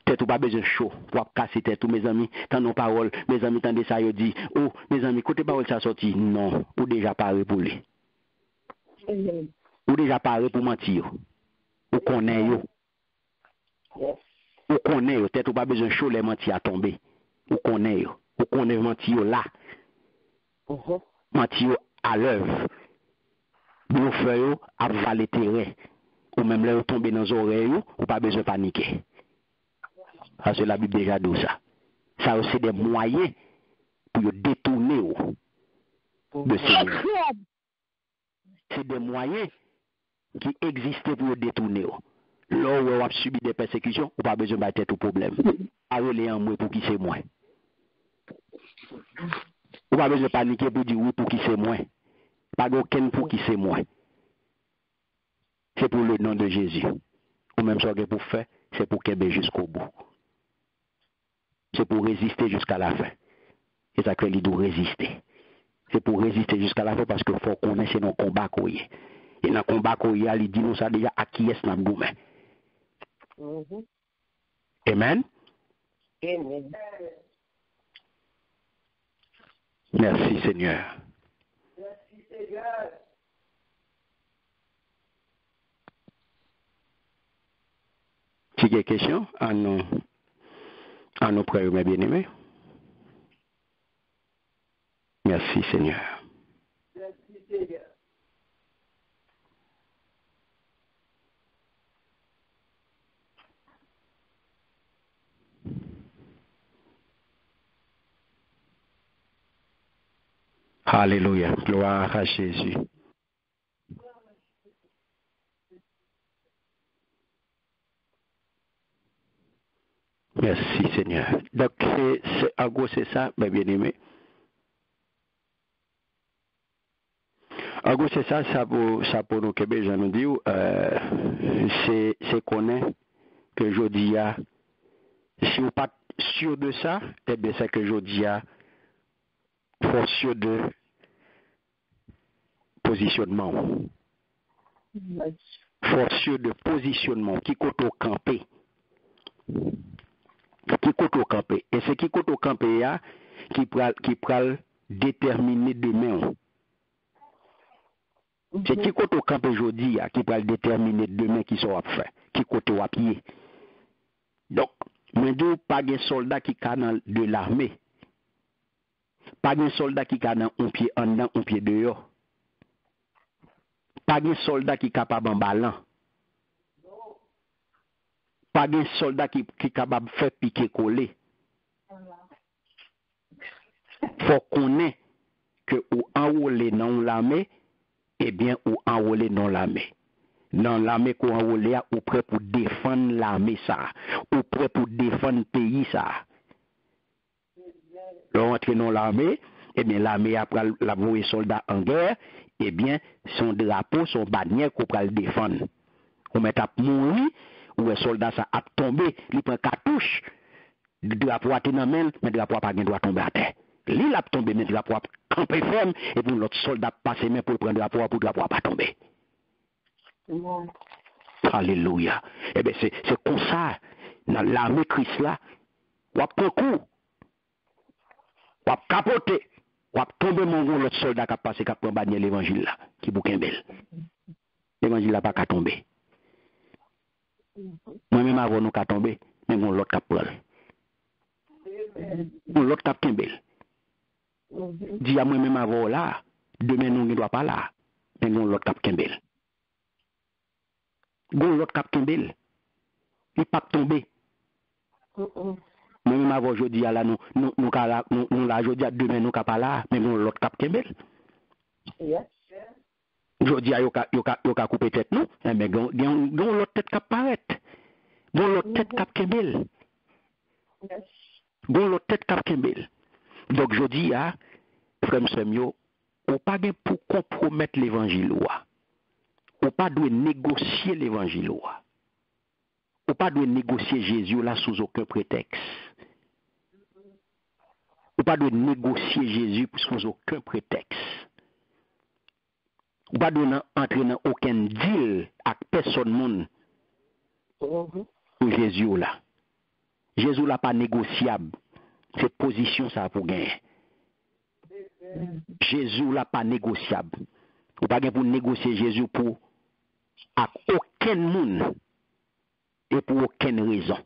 S1: Tête ou pas besoin chaud, pour casser tête tous mes amis, tant nos paroles, mes amis tendez ça yo dit, oh mes amis, côté parole ça sorti, non, ou déjà paré pour lui. Ou déjà paré pour mentir. Ou connaît yo. Ou connaît yo, tête ou pas besoin chaud les mentir à tomber. Ou connaît yo. Ou connaît mentir yo là. Mentir yo à l'œuvre. Nous faisons à valer terrain. Ou même là tomber dans les oreilles, ou pas besoin paniquer. Parce que la Bible déjà dit ça. Ça aussi des moyens pour détourner de Seigneur. C'est des moyens qui existent pour détourner. Là où on a subi des persécutions, on n'a pas besoin de battre tout problème. Parlez en moi pour qui c'est moi. On n'a pas besoin de paniquer pour dire oui pour qui c'est moi. Pas aucun pour qui c'est moi. C'est pour le nom de Jésus. Ou même ce que pour faire, c'est pour qu'il y jusqu'au bout. C'est pour résister jusqu'à la fin. Et ça qu'il doit résister. C'est pour résister jusqu'à la fin parce qu'il faut connaître nos combats qu'on y est. Et dans le combat qu'on y a, il dit nous ça déjà à qui est-ce dans le domaine. Amen.
S2: Amen.
S1: Merci Seigneur.
S2: Merci Seigneur.
S1: Si il y a des questions à nos frères, mes bien-aimés. Merci Seigneur.
S2: Merci Seigneur.
S1: Alléluia. Gloire à Jésus. Merci Seigneur. Donc, en gros, c'est ça, mes bien-aimés. En gros, c'est ça, ça pour nous, Québec, je nous dis, c'est connaître que je dis, sûr de ça, eh bien, c'est que je dis à force de positionnement. Force de positionnement qui côté au campé. Qui côté au campé. Et c'est qui côté au campé qui pral déterminer demain. C'est qui côté au campé aujourd'hui qui pral déterminer demain qui sera fait. Qui côté au pied. Donc, moi je pas de soldat qui canal de l'armée. Pas de soldat qui canal un pied en dedans, un pied dehors. Pas de soldat qui capable en ballon. Pas de soldat qui capable de faire piquer coller. Faut qu'on ait que ou enrôler dans l'armée, eh bien ou enrôler dans l'armée. Dans l'armée qu'on enrôler ou prêt pour défendre l'armée ça, ou prêt pour défendre le pays ça. L'entrée dans l'armée, eh bien l'armée après la voie soldat en guerre, eh bien son drapeau, son bannière qu'on peut le défendre. On met à mourir ou un soldat ça a tombé, il prend cartouche, le drapeau a dans main, mais le drapeau pas droit tomber à terre. L'île a tombé, mais le drapeau a campé ferme, et puis l'autre soldat passe main pour prendre le drapeau, pour le drapeau pas tomber. Alléluia. Eh bien c'est comme ça, dans l'armée Christ là, on prend coup, on capoter, on tomber mon l'autre soldat qui a passé, qui a pris bannière l'évangile là, qui bouquin belle. L'évangile là pas qu'à tomber. Moi-même avant nous qu'à tomber, mais mon l'autre qui prend. Mon l'autre qui tombé. Dis à moi-même avant là, demain nous ne doit pas là, mais mon l'autre qui tombé. Mon l'autre qui tombé. Il pas tomber. Moi-même avant aujourd'hui là nous là aujourd'hui demain nous pas là, mais mon l'autre qui tombé. Aujourd'hui yo ka couper tête nous, mais gon l'autre tête qui paraître. Gon l'autre tête qui tombé. Gon l'autre tête qui tombé. Donc je dis à frère Samuel, ou pas pour compromettre l'évangile ou pas doit négocier l'évangile ou pas doit négocier Jésus là sous aucun prétexte. Ou pas doit négocier Jésus sous aucun prétexte. Ou pas doit entrer dans aucun deal avec personne monde. Pour Jésus là. Jésus là pas négociable. C'est position ça pour gagner. Jésus là pas négociable. Ou pas pour négocier Jésus pour à aucun monde et pour aucune raison.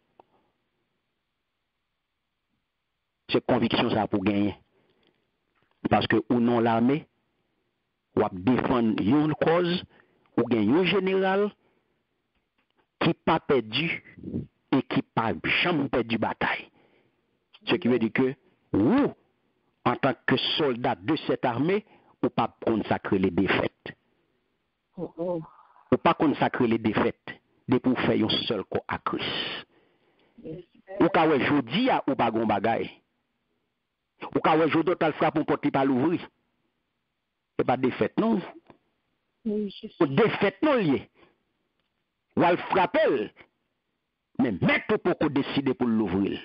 S1: C'est conviction ça pour gagner. Parce que ou non l'armée ou à défendre une cause ou gagner un général qui pas perdu et qui pas jamais perdu bataille. Ce qui veut dire que vous, en tant que soldat de cette armée, ou pas consacrer les défaites. Ou pas consacrer les défaites de pour faire un seul corps à Christ. Ou quand vous jodi a ou pas gon bagay. Ou quand vous jodi tal frappe pour porter pas l'ouvrir. C'est pas défaite non. Ou défaite non lié. Ou al frapper. Mais mettre pour qu'on décide pour l'ouvrir.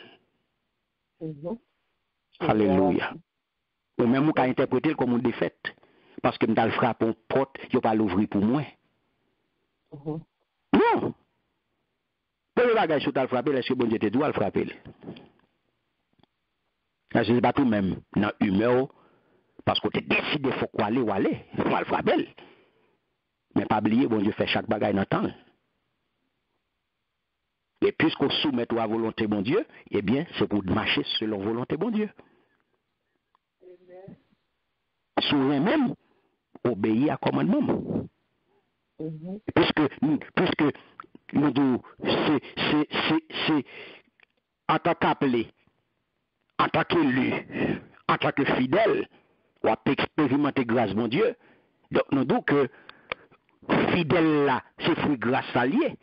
S1: Alléluia. Ou même on peut interpréter comme une défaite. Parce que m'dal frappe une porte, yo pas l'ouvrir pour moi. Non. Pour le bagage sur t'al frapper, est-ce que bon Dieu te doit le frapper? Là, c'est pas tout même dans humeur parce que tu décidé faut quoi aller ou aller, faut le frapper. Mais pas oublier bon Dieu fait chaque bagage dans temps. Et puisqu'on soumet à la volonté bon Dieu, eh bien, c'est pour marcher selon volonté bon Dieu. Souvent même, obéir à commandement. Puisque nous c'est en tant qu'appelé, en tant qu'élu, en tant que fidèle, on peut expérimenter grâce mon Dieu. Donc nous disons que fidèle là, c'est fruit grâce allié.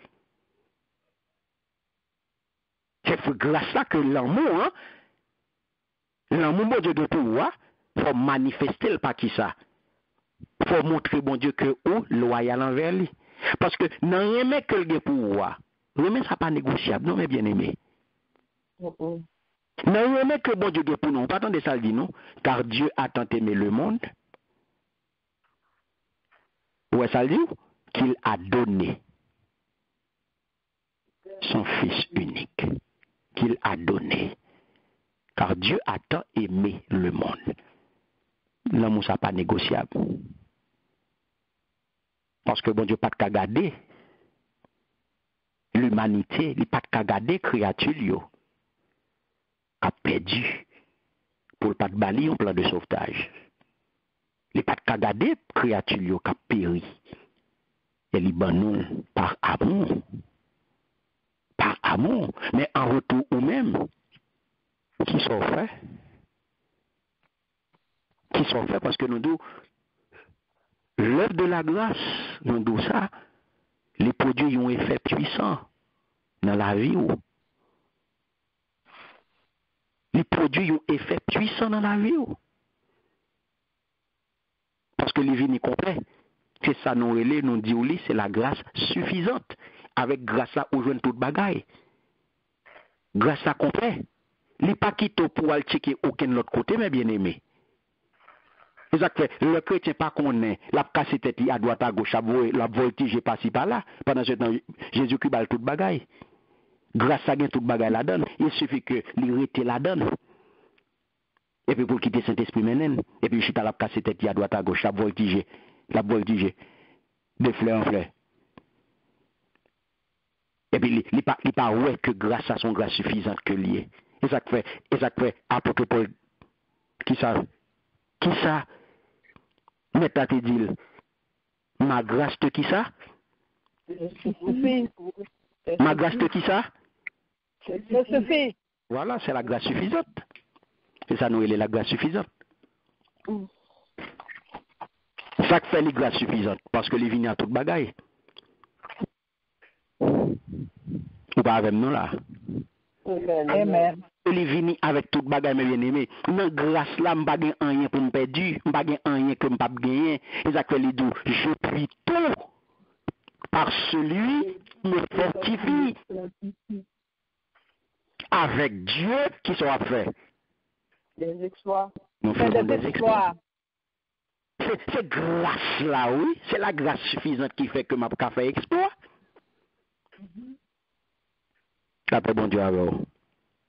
S1: C'est fruit grâce là que l'amour, l'amour bon Dieu de pouvoir, faut manifester le pas qui ça. Faut montrer bon Dieu que ou loyal envers lui. Parce que dans rien que le pouvoir, rien ça pas négociable, non mais bien aimé. Non, on est que bon Dieu est pour nous. Pas attendre ça le dit non, car Dieu a tant aimé le monde. Ouais, ça le dit qu'il a donné son Fils unique. Qu'il a donné. Car Dieu a tant aimé le monde. L'amour, ça n'est pas négociable. Parce que bon Dieu n'a pas de garder l'humanité, il n'a pas de garder les créatures qui a perdu pour ne pas de balayer un plan de sauvetage. Il n'a pas de garder les créatures qui a péri. Et il non par amour. Par amour. Mais en retour ou même, qui sont faits? Qui sont faits parce que nous disons, l'œuvre de la grâce, nous disons ça, les produits ont un effet puissant dans la vie. Les produits ont un effet puissant dans la vie. Parce que les vignes complets, c'est ça nous relais, nous disons, c'est la grâce suffisante. Avec grâce à nous joindre toute bagaille. Grâce à complet. Il n'est pas quitté pour aller checker aucun autre côté, mais bien aimé. C'est ça que le chrétien pas qu'on est, la casse tête à droite à gauche, la voltige par-ci par-là. Pendant ce temps, Jésus-Christ a toute bagaille. Grâce à toute bagaille la donne. Il suffit que l'irrité la donne. Et puis pour quitter Saint-Esprit menen. Et puis je suis à la casse tête à droite à gauche, la voltige. De fleur en fleur. Et puis il pas ouais que grâce à son grâce suffisante que lié. Et ça fait apôtre Paul qui ça mais t'as te dit ma grâce te qui ça? Ma grâce te qui ça? Voilà, c'est la grâce suffisante. C'est ça nous est la grâce suffisante. Ça fait les grâces suffisantes parce que les vignes à toute bagaille. Ou pas avec nous là.
S2: Amen.
S1: Les vignes avec toute bagaille, mes bien-aimés. Non, grâce là, je n'ai pas rien pour me perdre, je n'ai pas rien que je n'ai pas gagné. Et ça fait les doux. Je puis tout par celui qui me fortifie. Avec Dieu qui sera fait.
S2: Des exploits.
S1: Nous faisons des exploits. C'est grâce là, oui. C'est la grâce suffisante qui fait que ma pas fait exploit. Après bon Dieu avec vous.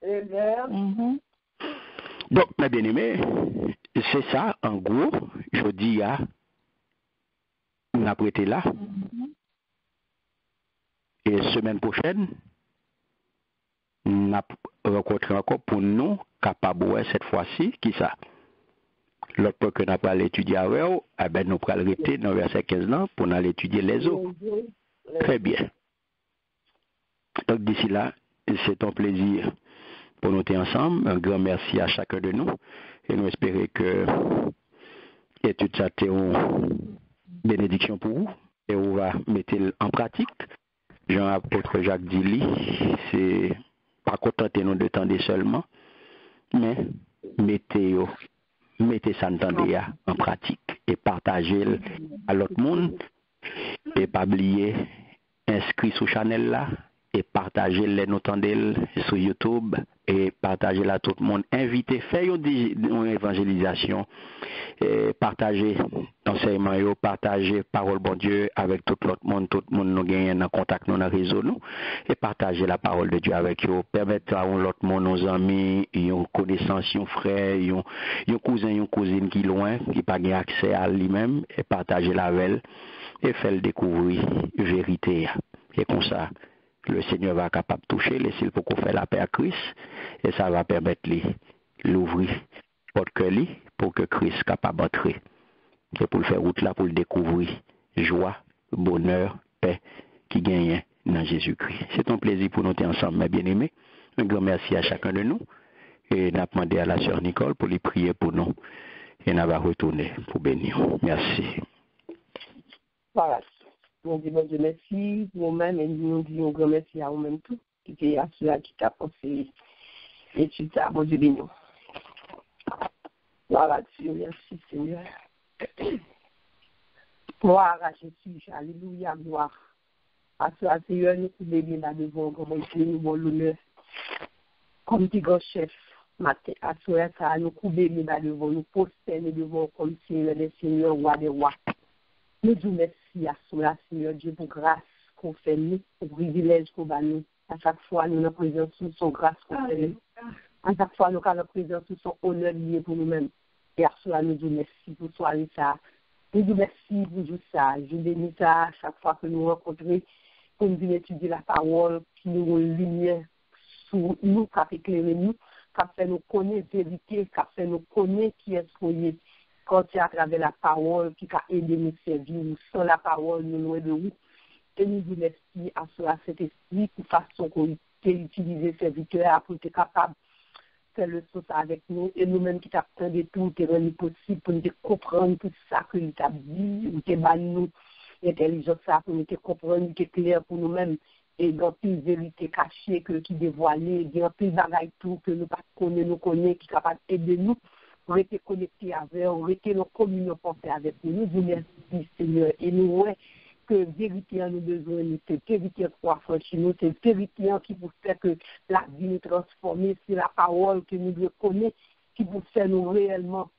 S2: Amen.
S1: Donc, mes bien-aimés, c'est ça, en gros, je dis à on a prêté là. Et semaine prochaine, on a rencontré encore pour nous, capable cette fois-ci, qui ça? L'autre fois que nous avons étudié avec vous, eh ben, nous allons arrêter dans le verset 15 ans pour aller étudier les autres. Très bien. Donc d'ici là, c'est un plaisir pour nous être ensemble. Un grand merci à chacun de nous. Et nous espérons que l'étude ça été une bénédiction pour vous. Et on va mettre en pratique. Jean-Apôtre Jacques Dili, c'est pas contenter nous de tendre seulement, mais mettez ça en pratique et partagez à l'autre monde. Et pas oublier, inscrit sur channel là et partagez les notandels sur YouTube et partagez là tout le monde. Invitez, faites une évangélisation, partagez enseignement, partagez parole bon Dieu avec tout l'autre monde nous gagne en contact dans le réseau nous et partagez la parole de Dieu avec eux. Permettez à l'autre monde, nos amis, une connaissance, un frère, un cousin, une cousine qui loin, qui pas gain accès à lui-même et partagez la avec et faites découvrir la vérité. Et comme ça, le Seigneur va être capable de toucher, laisser pour qu'on fasse la paix à Christ, et ça va permettre de l'ouvrir porte cœur pour que Christ soit capable d'entrer. Et pour le faire route là, pour le découvrir, joie, bonheur, paix qui gagne dans Jésus-Christ. C'est un plaisir pour nous être ensemble, mes bien-aimés. Un grand merci à chacun de nous. Et nous avons demandé à la sœur Nicole pour lui prier pour nous. Et nous va retourner pour bénir. Merci.
S2: Voilà. Nous disons Dieu merci pour vous-même et nous disons grand merci à vous-même tout, qui est à ceux qui t'a pensé et tu t'as bon Dieu béni. Voilà, Dieu, merci Seigneur. Gloire à Jésus, alléluia, gloire. À ceux Seigneur, nous pouvons bénir là devant, comme on dit, nous avons l'honneur. Comme dit grand chef, Matin, à soir, ça nous couper devant, nous posterner devant comme Seigneur des Seigneurs, roi des rois. Nous disons merci à soir, Seigneur Dieu, pour grâce qu'on fait nous, pour privilège qu'on va nous. À chaque fois, nous avons présence sous son grâce qu'on fait nous. À chaque fois, nous avons présence sous son honneur lié pour nous-mêmes. Et à cela, nous disons merci pour soirée ça. Nous disons merci pour tout ça. Je bénis ça à chaque fois que nous rencontrons, pour nous venir étudier la parole, qui nous rend lumière sur nous, qui a éclairé nous, qui a fait nous connaître la vérité, qui a fait nous connaître qui est soyez. Quand c'est à travers la parole qui a aidé nous servir, sans la parole, nous loin de vous. Et nous disons merci à cela, cet esprit, pour façon qu'on peut utiliser serviteur pour être capable faire le sauce avec nous et nous-mêmes qui t'attendons de tout, te rendre possible pour nous comprendre tout ça que nous t'avons dit, ou te ban nous, l'intelligence ça pour nous te comprendre, qui est clair pour nous-mêmes, et dans plus vérité cachée que qui dévoilée, dans plus bagaille tout que nous pas connaissons, qui est capable d'aider nous, pour être connectés avec, pour être nos communions pensées avec nous. Nous vous merci Seigneur, et nous voyons que vérité a nous besoin, c'est vérité trois fois chez nous, c'est vérité qui peut faire que la vie nous transforme, c'est la parole que nous devons connaître qui peut faire nous réellement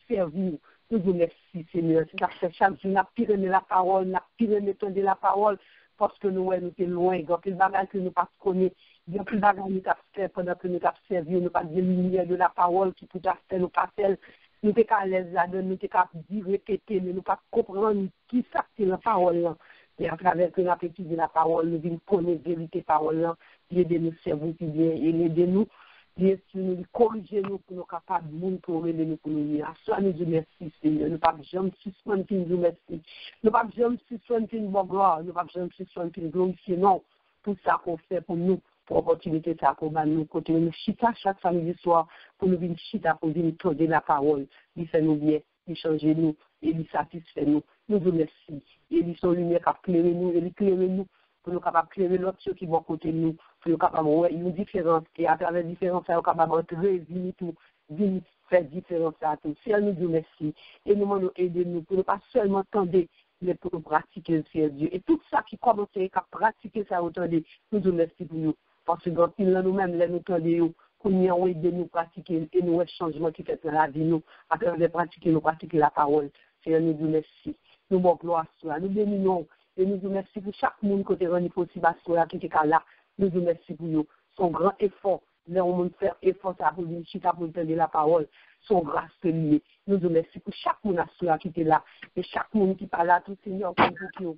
S2: servir. Nous vous merci Seigneur, c'est ça que chaque jour, nous avons pu la parole, nous avons pu entendre la parole, parce que nous sommes loin, il y a plus de bagages que nous ne connaissons, il y a plus de bagages que nous avons fait pendant que nous avons servi, nous n'avons pas de lumière de la parole qui peut faire nous pas faire. Nous sommes à l'aise là-dedans, nous sommes capables de répéter, mais nous ne pouvons pas comprendre qui c'est la parole. Et à travers que nous avons étudié la parole, nous devons connaître la vérité de la parole, aider nous servir plus bien, et aider nous, bien sûr, nous corriger nous pour nous capables de nous pour aider nous pour nous dire. Soit nous disons merci, Seigneur. Nous ne pouvons jamais suspendre qui nous dit merci. Nous ne pouvons jamais suspendre qui nous dit gloire. Nous ne pouvons jamais suspendre qui nous glorifier. Non, tout ça qu'on fait pour nous. Pour l'opportunité ça qu'on va nous côté nous chita chaque samedi soir pour nous venir chita pour venir tourner la parole, il fait nous bien, il change nous, et il satisfait nous. Nous vous remercions. Et il son lumière qui a éclairé nous, et il éclaire nous pour nous capables d'éclairer l'autre ceux qui vont côté nous, pour nous capables de voir une différence et à travers la différence nous capables d'entrer, venir tout, venir faire différence à tout. Seigneur nous vous remercions et nous nous aider nous pour ne pas seulement attendre mais pour pratiquer le Seigneur Dieu. Et tout ça qui commence à pratiquer ça autant de nous vous remercions pour nous. Parce que quand il nous-mêmes, nous entendons, qu'on y a aidé nous pratiquer et nous changement qui fait dans la vie, nous, à travers pratiquer la parole. Seigneur, nous vous remercions. Nous vous gloire à toi. Nous bénissons et nous vous remercions pour chaque monde qui est rendu possible à soi, qui est là. Nous vous remercions pour nous. Son grand effort, là où on fait effort pour nous, pour entendre la parole, son grâce liée. Nous vous remercions pour chaque monde à soi qui est là. Et chaque monde qui parle là, tout Seigneur, comme vous qui ont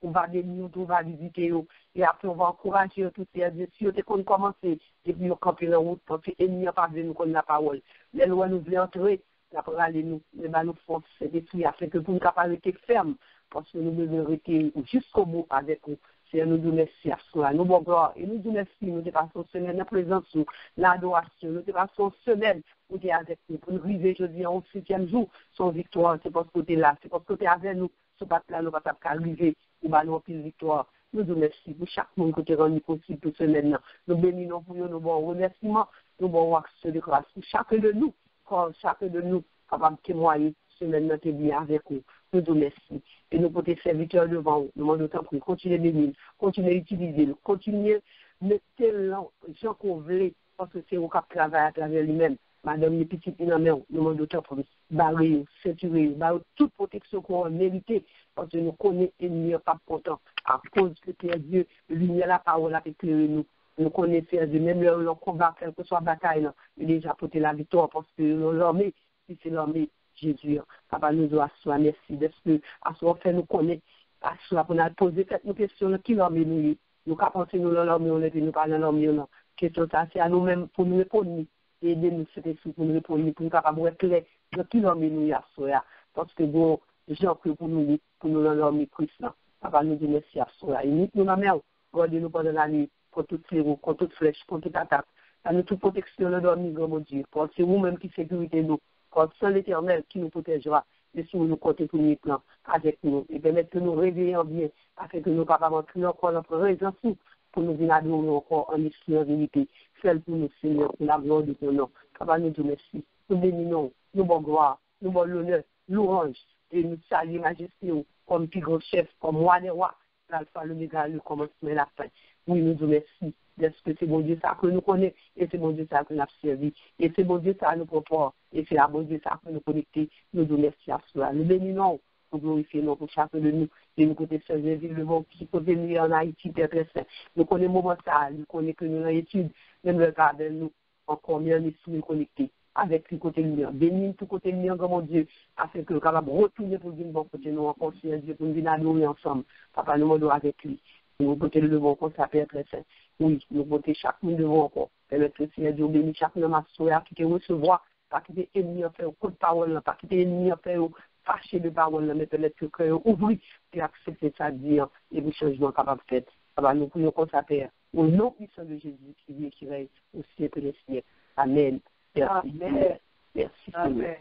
S2: on va venir, on va visiter, et après on va encourager tous ces adversaires. Si on commence, et puis on campe la route, parce que l'ennemi n'a pas besoin de nous connaître la parole. Les lois nous veulent entrer, après aller nous, nous force, c'est des trucs, afin que pour nous capables de rester fermes, parce que nous devons rester jusqu'au bout avec vous. C'est nous nous merci à soi, nous bon gloire, et nous nous merci, nous dépassons semaine la présence, l'adoration, nous dépassons semaine, nous sommes avec nous, pour nous arriver jeudi en 7e jour, son victoire, c'est parce que tu es là, c'est parce que tu es avec nous, ce pas-là, nous ne pouvons pas arriver, nous allons plus victoire. Nous vous remercions pour chaque monde qui est rendu possible pour ce maintenant. Nous bénissons pour nous bons remerciements, nous bons actes de grâce pour chacun de nous, quand chacun de nous capable de témoigner ce maintenant est bien avec nous. Nous vous remercions. Et nous pour tes serviteurs devant nous, nous demandons tant pour continuer de bénir, continuer d'utiliser, continuer de mettre les gens qu'on veut, parce que c'est au cap travail à travers lui-même. Madame les petites nous demandons tant pour barrer, ceinturer, barrer toute protection qu'on a méritée, parce que nous connaissons et nous ne sommes pas contents. À cause que tu es Dieu, lumière la parole a éclairé nous. Nous connaissons Dieu, même le combat, quelle que soit la bataille, il a déjà porté la victoire, parce que l'armée, si c'est l'armée, Jésus, papa nous doit soi, merci, parce que à soi fait nous connaître, à soi pour nous poser quelques questions, qui l'armée nous, nous qu'à penser nous l'armée, on est nous pas dans l'armée, non. Question ça, c'est à nous-mêmes pour nous répondre. Et aider-nous c'était pour nous répondre, pour nous capables de clair, de qui l'homme nous y a soi, parce que bon, gens que pour nous dans l'homme Christ là, papa nous dit merci à soi. Et nous la mère, gardez-nous pendant la nuit, contre toute fléau, contre toute flèche, contre toute attaque. À nous toute protection de dormir, grand mon Dieu, parce que c'est vous-même qui sécurité nous, quand c'est l'Éternel qui nous protégera, et si nous comptez pour nous plan avec nous, et permettre que nous réveillions bien, afin que nous capables d'entrer encore notre raison pour nous venir adorer encore en esprit en vérité. Celle pour nous, Seigneur, pour la gloire de ton nom. Papa, nous te merci. Nous bénissons, nous bon gloire, nous bon l'honneur, louange, et nous saluons majesté comme plus grand chef, comme roi des rois, l'alpha, l'oméga, le commencement et la fin. Oui, nous disons merci. Parce que c'est bon Dieu ça que nous connaissons, et c'est bon Dieu ça que nous avons servi, et c'est bon Dieu ça nous propose, et c'est la bon Dieu ça que nous connectons. Nous disons merci à cela. Nous bénissons, nous glorifions pour chacun de nous, et nous côté servir le monde qui peut venir en Haïti, très très saint. Nous connaissons le moment ça, nous connaissons que nous en étude, nous regardons nous encore mieux, nous sommes connectés avec le côté lumière. Bénis tout côté lumière, mon Dieu, afin que nous capable retourner pour venir bon côté nous encore, Dieu, pour nous venir adorer ensemble. Papa, nous demandons avec lui. Nous côté le devant, qu'on s'appelle très saint. Oui, nous côté chaque monde devant encore. Permettre que Seigneur Dieu bénisse chaque homme à soi, qui te recevoir, pas quitter ennemi à faire un coup de parole, pas quitter ennemi à faire fâcher de parole, mais permettre que le cœur ouvre et accepter ça, dire, et le changement capable de faire. Alors, nous prions qu'on s'appelle au nom puissant de Jésus qui vit et qui règne au siècle des siècles. Amen. Merci. Amen. Merci. Amen.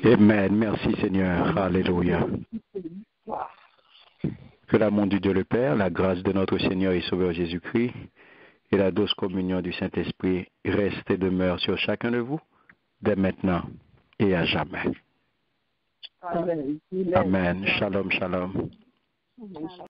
S1: Amen. Merci Seigneur. Alléluia. Que l'amour du Dieu le Père, la grâce de notre Seigneur et Sauveur Jésus-Christ et la douce communion du Saint-Esprit reste et demeure sur chacun de vous, dès maintenant et à jamais.
S2: Amen.
S1: Amen. Shalom, shalom.
S2: Amen.